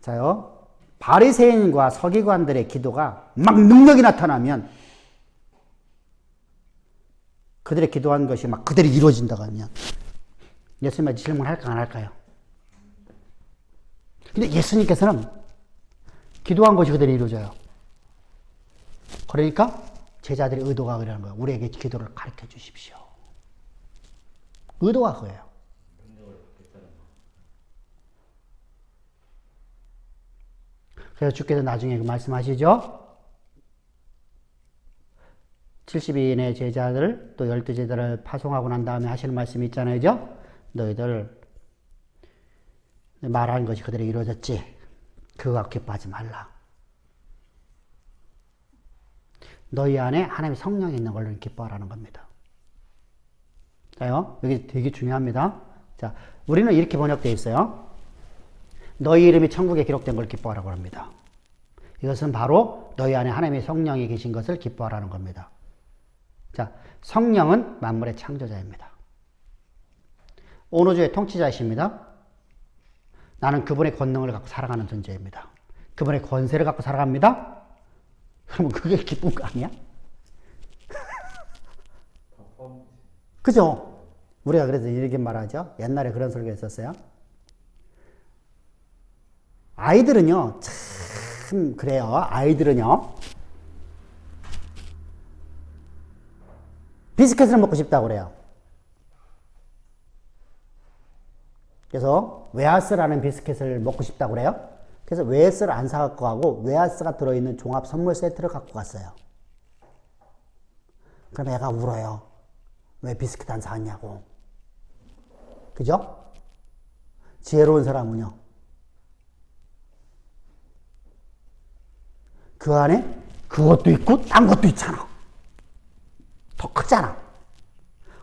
[SPEAKER 1] 자요, 바리새인과 서기관들의 기도가 막 능력이 나타나면 그들의 기도한 것이 막 그대로 이루어진다고 하면 예수님한테 질문할까 안 할까요? 근데 예수님께서는 기도한 것이 그대로 이루어져요. 그러니까 제자들의 의도가 그러는 거예요. 우리에게 기도를 가르쳐 주십시오. 의도가 그거예요. 그래서 주께서 나중에 그 말씀하시죠. 70인의 제자들 또 12제자를 파송하고 난 다음에 하시는 말씀이 있잖아요. 너희들 말하는 것이 그대로 이루어졌지. 그거 기뻐하지 말라. 너희 안에 하나님의 성령이 있는 걸로 기뻐하라는 겁니다. 자요, 여기 되게 중요합니다. 자, 우리는 이렇게 번역되어 있어요. 너희 이름이 천국에 기록된 걸 기뻐하라고 합니다. 이것은 바로 너희 안에 하나님의 성령이 계신 것을 기뻐하라는 겁니다. 자, 성령은 만물의 창조자입니다. 온 우주의 통치자이십니다. 나는 그분의 권능을 갖고 살아가는 존재입니다. 그분의 권세를 갖고 살아갑니다. 그러면 그게 기쁜 거 아니야? 그죠? 우리가 그래서 이렇게 말하죠. 옛날에 그런 설교 했었어요. 아이들은요, 참, 그래요. 아이들은요, 비스켓을 먹고 싶다고 그래요. 그래서 웨하스라는 비스켓을 먹고 싶다고 그래요. 그래서 웨하스를 안 사갖고 가고 웨하스가 들어있는 종합 선물 세트를 갖고 갔어요. 그럼 애가 울어요. 왜 비스켓 안 사왔냐고. 그죠? 지혜로운 사람은요, 그 안에 그것도 있고 딴 것도 있잖아. 더 크잖아.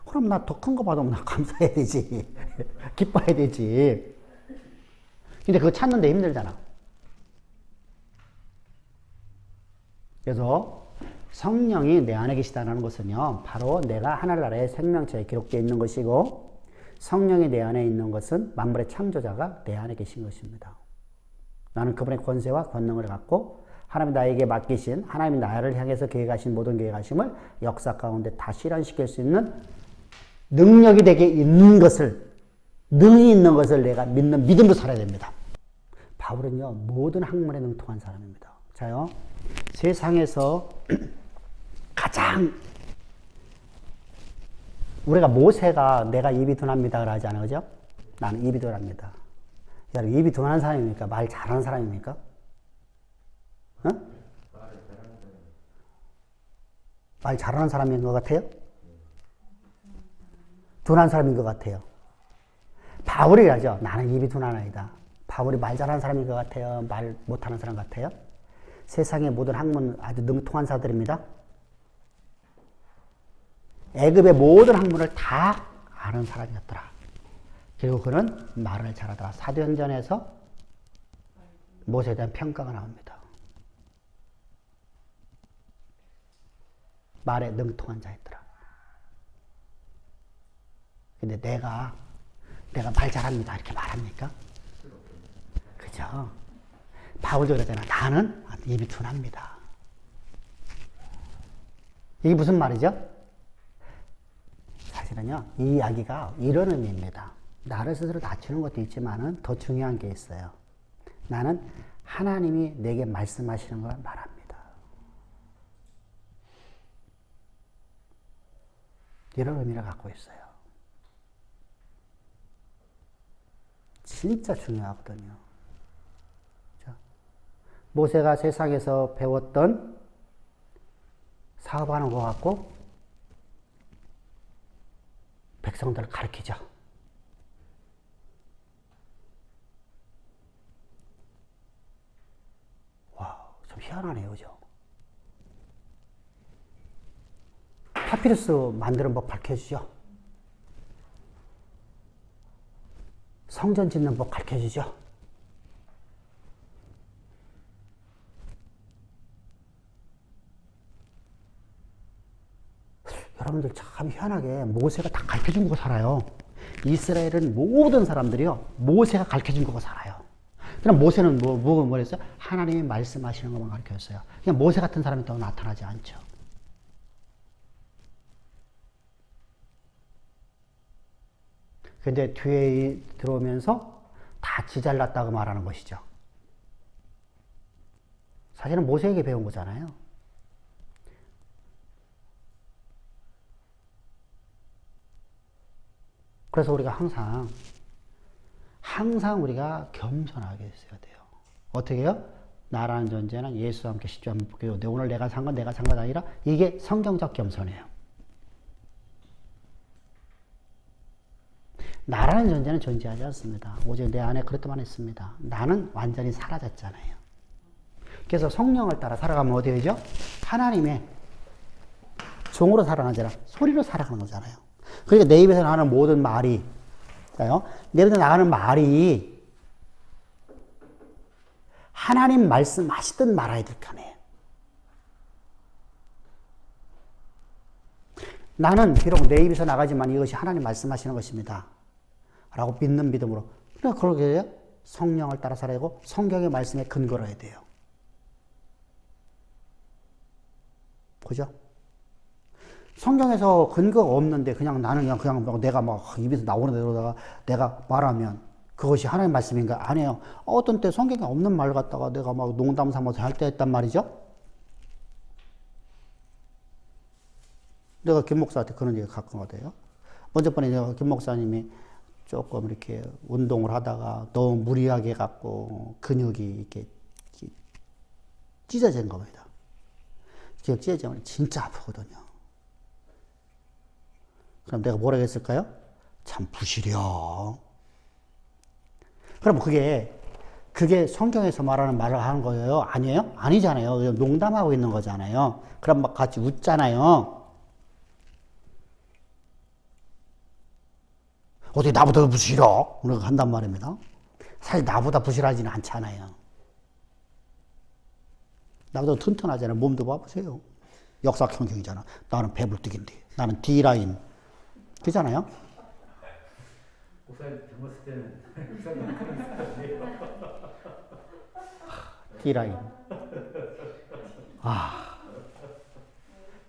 [SPEAKER 1] 그럼 나 더 큰 거 받으면 나 감사해야 되지. 기뻐해야 되지. 근데 그거 찾는데 힘들잖아. 그래서 성령이 내 안에 계시다는 것은요, 바로 내가 하늘나라의 생명체에 기록되어 있는 것이고, 성령이 내 안에 있는 것은 만물의 창조자가 내 안에 계신 것입니다. 나는 그분의 권세와 권능을 갖고 하나님이 나에게 맡기신, 하나님이 나를 향해서 계획하신 모든 계획하심을 역사 가운데 다 실현시킬 수 있는 능력이 되게 있는 것을, 능이 있는 것을 내가 믿는 믿음으로 살아야 됩니다. 바울은요, 모든 학문에 능통한 사람입니다. 자요, 세상에서 가장, 우리가 모세가 내가 입이 둔합니다 그러지 않아요, 그죠? 나는 입이 둔합니다. 여러분, 입이 둔한 사람입니까? 말 잘하는 사람입니까? 어? 말 잘하는 사람인 것 같아요? 둔한 사람인 것 같아요. 바울이 하죠. 나는 입이 둔한 아이다. 바울이 말 잘하는 사람인 것 같아요? 말 못하는 사람 같아요? 세상의 모든 학문 아주 능통한 자들입니다. 애굽의 모든 학문을 다 아는 사람이었더라. 그리고 그는 말을 잘하더라. 사도행전에서 모세에 대한 평가가 나옵니다. 말에 능통한 자였더라. 근데 내가 말 잘합니다 이렇게 말합니까? 그죠? 바울도 그러잖아. 나는 입이 둔합니다. 이게 무슨 말이죠? 사실은요, 이 이야기가 이런 의미입니다. 나를 스스로 낮추는 것도 있지만은 더 중요한 게 있어요. 나는 하나님이 내게 말씀하시는 걸 말합니다. 이런 의미를 갖고 있어요. 진짜 중요하거든요. 모세가 세상에서 배웠던 사업하는 것 같고 백성들을 가르치죠. 와, 좀 희한하네요, 그죠? 파피루스 만드는 법 가르쳐주죠. 성전 짓는 법 가르쳐주죠. 여러분들 참 희한하게 모세가 다 가르쳐준 거고 살아요. 이스라엘은 모든 사람들이요, 모세가 가르쳐준 거고 살아요. 그럼 모세는 뭐 했어요? 하나님이 말씀하시는 것만 가르쳐줬어요. 그냥 모세 같은 사람이 또 나타나지 않죠. 근데 뒤에 들어오면서 다 지잘났다고 말하는 것이죠. 사실은 모세에게 배운 거잖아요. 그래서 우리가 항상 우리가 겸손하게 있어야 돼요. 어떻게 해요? 나라는 존재는 예수와 함께 십자가에 못 박혀. 오늘 내가 산 건 내가 산 것 아니라 이게 성경적 겸손이에요. 나라는 존재는 존재하지 않습니다. 오직 내 안에 그렇다만 했습니다. 나는 완전히 사라졌잖아요. 그래서 성령을 따라 살아가면 어디 되죠? 하나님의 종으로 살아가잖아. 소리로 살아가는 거잖아요. 그러니까 내 입에서 나가는 모든 말이, 내 입에서 나가는 말이 하나님 말씀하시던 말아야 될 거 아니에요. 나는 비록 내 입에서 나가지만 이것이 하나님 말씀하시는 것입니다. 라고 믿는 믿음으로. 그러니까 그러게 성령을 따라 살아야 되고 성경의 말씀에 근거를 해야 돼요. 그죠? 성경에서 근거가 없는데 그냥 나는 그냥 내가 막 입에서 나오는 대로다가 내가 말하면 그것이 하나님의 말씀인가? 아니에요. 어떤 때 성경에 없는 말 갖다가 내가 막 농담 삼아서 할 때 했단 말이죠. 내가 김 목사한테 그런 얘기 가끔 하대요. 먼저 번에 내가 김 목사님이 조금 이렇게 운동을 하다가 너무 무리하게 갖고 근육이 이렇게 찢어진 겁니다. 기억 찢어지면 진짜 아프거든요. 그럼 내가 뭐라고 했을까요? 참 부시려. 그럼 그게 성경에서 말하는 말을 하는 거예요? 아니에요? 아니잖아요. 농담하고 있는 거잖아요. 그럼 막 같이 웃잖아요. 어떻게 나보다 더 부시려? 그렇게 한단 말입니다. 사실 나보다 부실하지는 않잖아요. 나보다 튼튼하잖아요. 몸도 봐보세요. 역사형경이잖아. 나는 배불뚝인데. 나는 D라인. 그잖아요?
[SPEAKER 2] 목사님 젊었을 때는 목사님 큰 있었는데요.
[SPEAKER 1] D라인.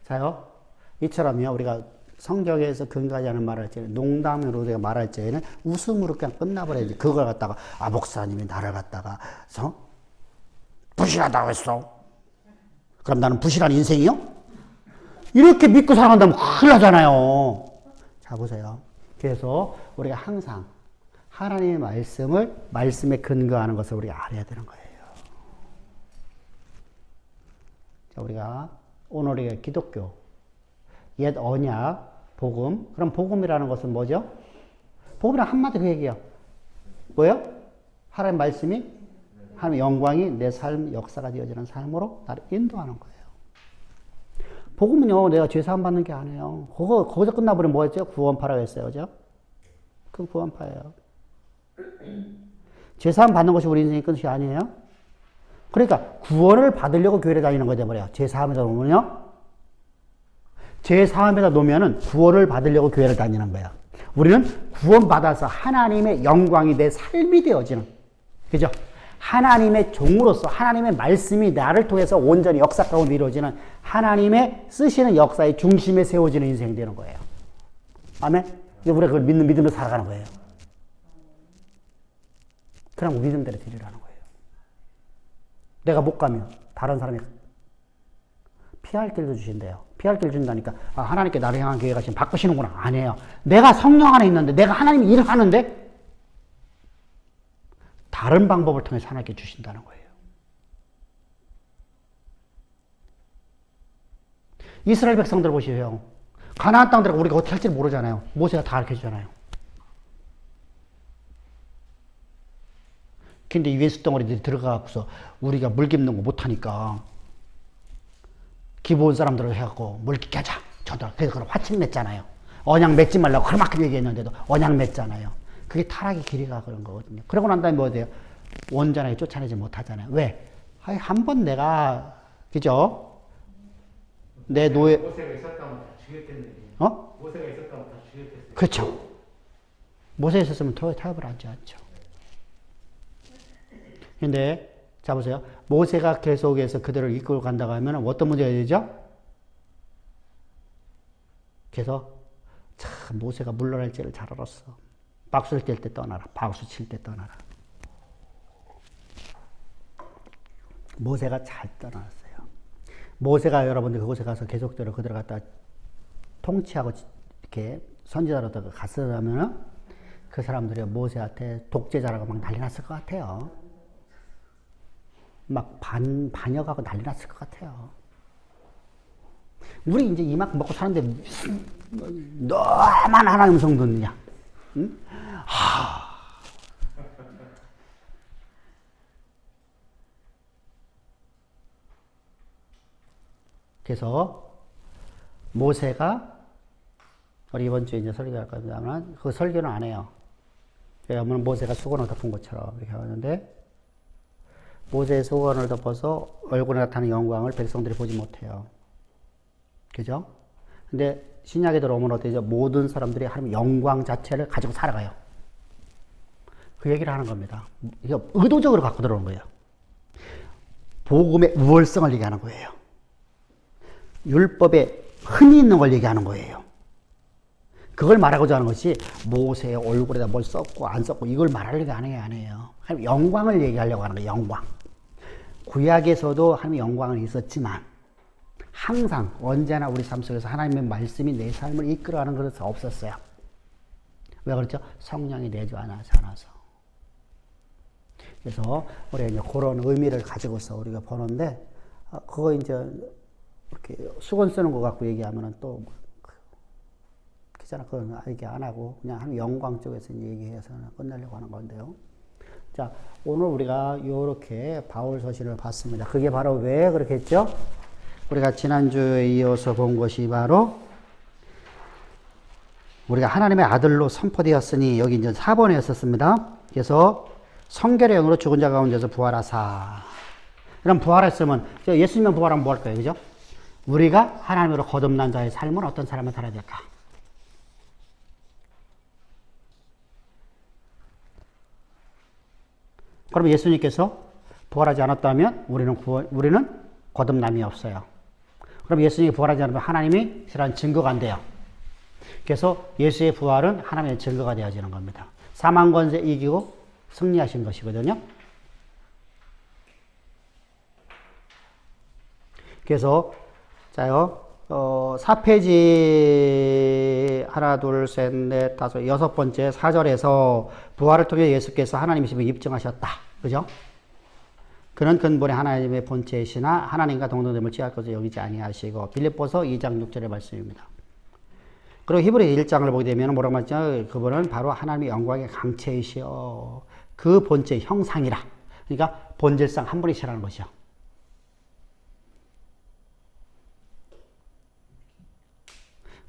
[SPEAKER 1] 자요. 이처럼요, 우리가 성경에서 근거하지 않은 말을 할 때는, 농담으로 우리가 말할 때에는 웃음으로 그냥 끝나버려야지. 그걸 갖다가, 목사님이 나를 갖다가, 부실하다고 했어. 그럼 나는 부실한 인생이요? 이렇게 믿고 살아간다면 큰일 나잖아요. 자, 보세요. 그래서 우리가 항상 하나님의 말씀에 근거하는 것을 우리가 알아야 되는 거예요. 자, 우리가 오늘 우리가 기독교, 옛 언약, 복음. 그럼 복음이라는 것은 뭐죠? 복음이란 한마디 그 얘기예요. 뭐예요? 하나님의 말씀이, 하나님의 영광이 내 삶, 역사가 되어지는 삶으로 나를 인도하는 거예요. 복음은요, 내가 죄사함 받는 게 아니에요. 거기서 끝나버리면 뭐였죠? 구원파라고 했어요. 그죠? 그 구원파예요. 죄사함 받는 것이 우리 인생의 끝이 아니에요. 그러니까 구원을 받으려고 교회를 다니는 거에 돼버려요. 죄사함에다 놓으면요. 죄사함에다 놓으면은 구원을 받으려고 교회를 다니는 거야. 우리는 구원받아서 하나님의 영광이 내 삶이 되어지는. 그죠? 하나님의 종으로서 하나님의 말씀이 나를 통해서 온전히 역사 가운데 이루어지는 하나님의 쓰시는 역사의 중심에 세워지는 인생이 되는 거예요. 아멘? 우리가 그걸 믿는 믿음으로 살아가는 거예요. 그럼 믿음대로 드리라는 거예요. 내가 못 가면 다른 사람이 피할 길도 주신대요. 피할 길 준다니까 하나님께 나를 향한 계획가 지금 바꾸시는구나. 아니에요. 내가 성령 안에 있는데 내가 하나님이 일을 하는데 다른 방법을 통해서 하나님께 주신다는 거예요. 이스라엘 백성들 보시세요. 가나안 땅 들어가 우리가 어떻게 할지 모르잖아요. 모세가 다 가르쳐주잖아요. 근데 이 왼수 덩어리들이 들어가서 우리가 물 깁는 거 못하니까 기본 사람들을 해갖고 물 깁게 하자. 저들 그래서 그걸 화칙 맺잖아요. 언약 맺지 말라고 그만큼 얘기했는데도 언약 맺잖아요. 그게 타락의 길이가 그런 거거든요. 그러고 난 다음에 뭐 돼요? 온전하게 쫓아내지 못하잖아요. 왜? 한 번 내가, 그죠? 내 노예.
[SPEAKER 2] 모세가 있었다면 다 죽였겠네. 모세가 있었다고 다 죽였겠어요.
[SPEAKER 1] 그렇죠. 모세에 있었으면 타협을 하지 않죠. 근데 자 보세요. 모세가 계속해서 그들을 이끌고 간다고 하면 어떤 문제가 되죠? 그래서 참 모세가 물러날 줄을 잘 알았어. 박수를 뗄 때 떠나라. 박수 칠 때 떠나라. 모세가 잘 떠났어요. 모세가 여러분들 그곳에 가서 계속적으로 그들을 갖다 통치하고 이렇게 선지자로다가 갔으면 그 사람들이 모세한테 독재자라고 막 난리 났을 것 같아요. 막 반역하고 난리 났을 것 같아요. 우리 이제 이만큼 먹고 사는데 너만 하나님 성도 있느냐? 응? 그래서 모세가 우리 이번 주에 이제 설교할 겁니다만 그 설교는 안 해요. 왜냐하면 모세가 수건을 덮은 것처럼 이렇게 하는데 모세의 수건을 덮어서 얼굴에 나타나는 영광을 백성들이 보지 못해요. 그죠? 근데 신약에 들어오면 어때요? 모든 사람들이 하나님의 영광 자체를 가지고 살아가요. 그 얘기를 하는 겁니다. 이게 의도적으로 갖고 들어오는 거예요. 복음의 우월성을 얘기하는 거예요. 율법에 흠이 있는 걸 얘기하는 거예요. 그걸 말하고자 하는 것이 모세의 얼굴에다 뭘 썼고 안 썼고 이걸 말하려고 하는 게 아니에요. 하나님 영광을 얘기하려고 하는 거예요. 영광. 구약에서도 하나님의 영광은 있었지만 항상 언제나 우리 삶 속에서 하나님의 말씀이 내 삶을 이끌어가는 것은 없었어요. 왜 그렇죠? 성령이 내주하지 않아서. 그래서 우리가 이제 그런 의미를 가지고서 우리가 보는데 그거 이제 이렇게 수건 쓰는 거 갖고 얘기하면은 또 그잖아. 그건 얘기 안 하고 그냥 한 영광 쪽에서 얘기해서 끝내려고 하는 건데요. 자, 오늘 우리가 이렇게 바울 서신을 봤습니다. 그게 바로 왜 그렇게 했죠? 우리가 지난주에 이어서 본 것이 바로 우리가 하나님의 아들로 선포되었으니 여기 이제 4번이었습니다. 그래서 성결의 영으로 죽은 자 가운데서 부활하사. 그럼 부활했으면 예수님은 부활하면 뭐 할 거예요? 그죠? 우리가 하나님으로 거듭난 자의 삶은 어떤 삶을 살아야 될까? 그럼 예수님께서 부활하지 않았다면 우리는 거듭남이 없어요. 그럼 예수님이 부활하지 않으면 하나님이 실한 증거가 안 돼요. 그래서 예수의 부활은 하나님의 증거가 되어지는 겁니다. 사망 권세 이기고 승리하신 것이거든요. 그래서 자요 4페이지 하나 둘 셋 넷 다섯 여섯 번째 4절에서 부활을 통해 예수께서 하나님이심을 입증하셨다. 그죠? 그는 근본에 하나님의 본체이시나 하나님과 동등됨을 취할 것을 여기지 아니하시고 빌립보서 2장 6절의 말씀입니다. 그리고 히브리 1장을 보게 되면 뭐라고 말했죠? 그분은 바로 하나님의 영광의 강체이시오. 그 본체의 형상이라. 그러니까 본질상 한 분이시라는 것이요.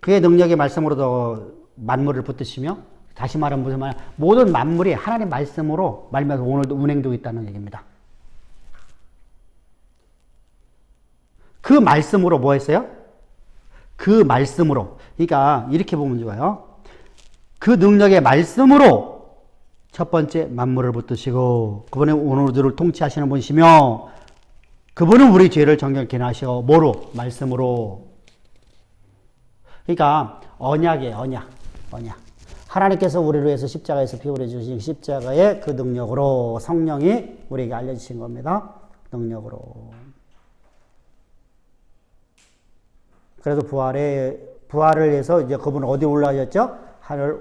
[SPEAKER 1] 그의 능력의 말씀으로도 만물을 붙드시며 다시 말하면 무슨 말이야? 모든 만물이 하나님 말씀으로 말미암아서 오늘도 운행되고 있다는 얘기입니다. 그 말씀으로 뭐 했어요? 그 말씀으로. 그러니까 이렇게 보면 좋아요. 그 능력의 말씀으로 첫 번째 만물을 붙드시고 그분의 오늘들을 통치하시는 분이시며 그분은 우리 죄를 정결케 하시고 뭐로? 말씀으로. 그러니까 언약이에요. 언약. 하나님께서 우리를 위해서 십자가에서 피 흘려주신 십자가의 그 능력으로 성령이 우리에게 알려주신 겁니다. 능력으로. 그래서 부활을 해서 이제 그분은 어디 올라가셨죠? 하늘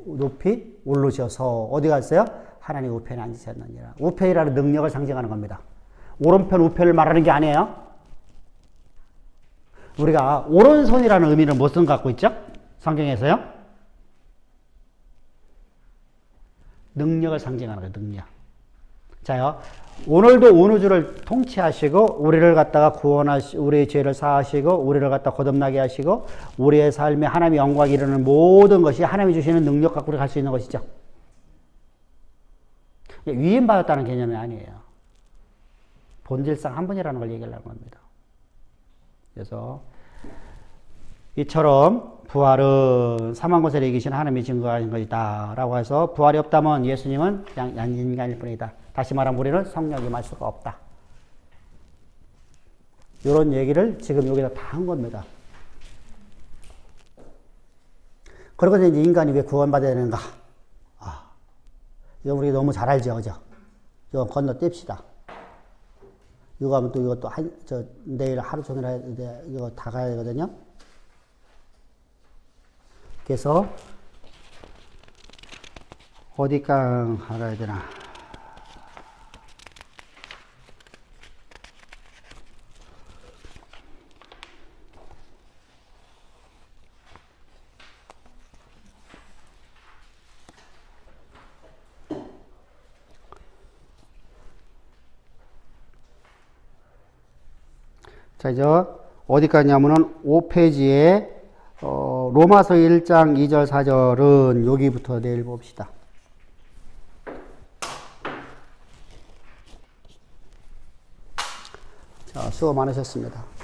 [SPEAKER 1] 높이 오르셔서 어디 갔어요? 하나님 우편에 앉으셨느니라. 우편이라는 능력을 상징하는 겁니다. 오른편 우편을 말하는 게 아니에요. 우리가 오른손이라는 의미는 무슨 갖고 있죠? 성경에서요? 능력을 상징하는 거예요. 능력. 자요. 오늘도 온 우주를 통치하시고 우리를 갖다가 우리의 죄를 사하시고 우리를 갖다 거듭나게 하시고 우리의 삶에 하나님의 영광이 이르는 모든 것이 하나님이 주시는 능력 갖고 갈 수 있는 것이죠. 위임받았다는 개념이 아니에요. 본질상 한 분이라는 걸 얘기하려는 겁니다. 그래서 이처럼 부활은 사망 권세를 이기신 하나님이 증거하신 것이다 라고 해서 부활이 없다면 예수님은 그냥 인간일 뿐이다. 다시 말하면 우리는 성령이 말 수가 없다. 이런 얘기를 지금 여기다 다 한 겁니다. 그러고 이제 인간이 왜 구원받아야 되는가? 이거 우리 너무 잘 알죠, 그죠? 이거 건너뛰읍시다. 이거 하면 또 이것도 내일 하루 종일 해야 돼. 이거 다 가야 되거든요. 그래서, 어디까 가야 되나. 자, 이제 어디 가냐면은 5페이지에 로마서 1장 2절 4절은 여기부터 내일 봅시다. 자, 수고 많으셨습니다.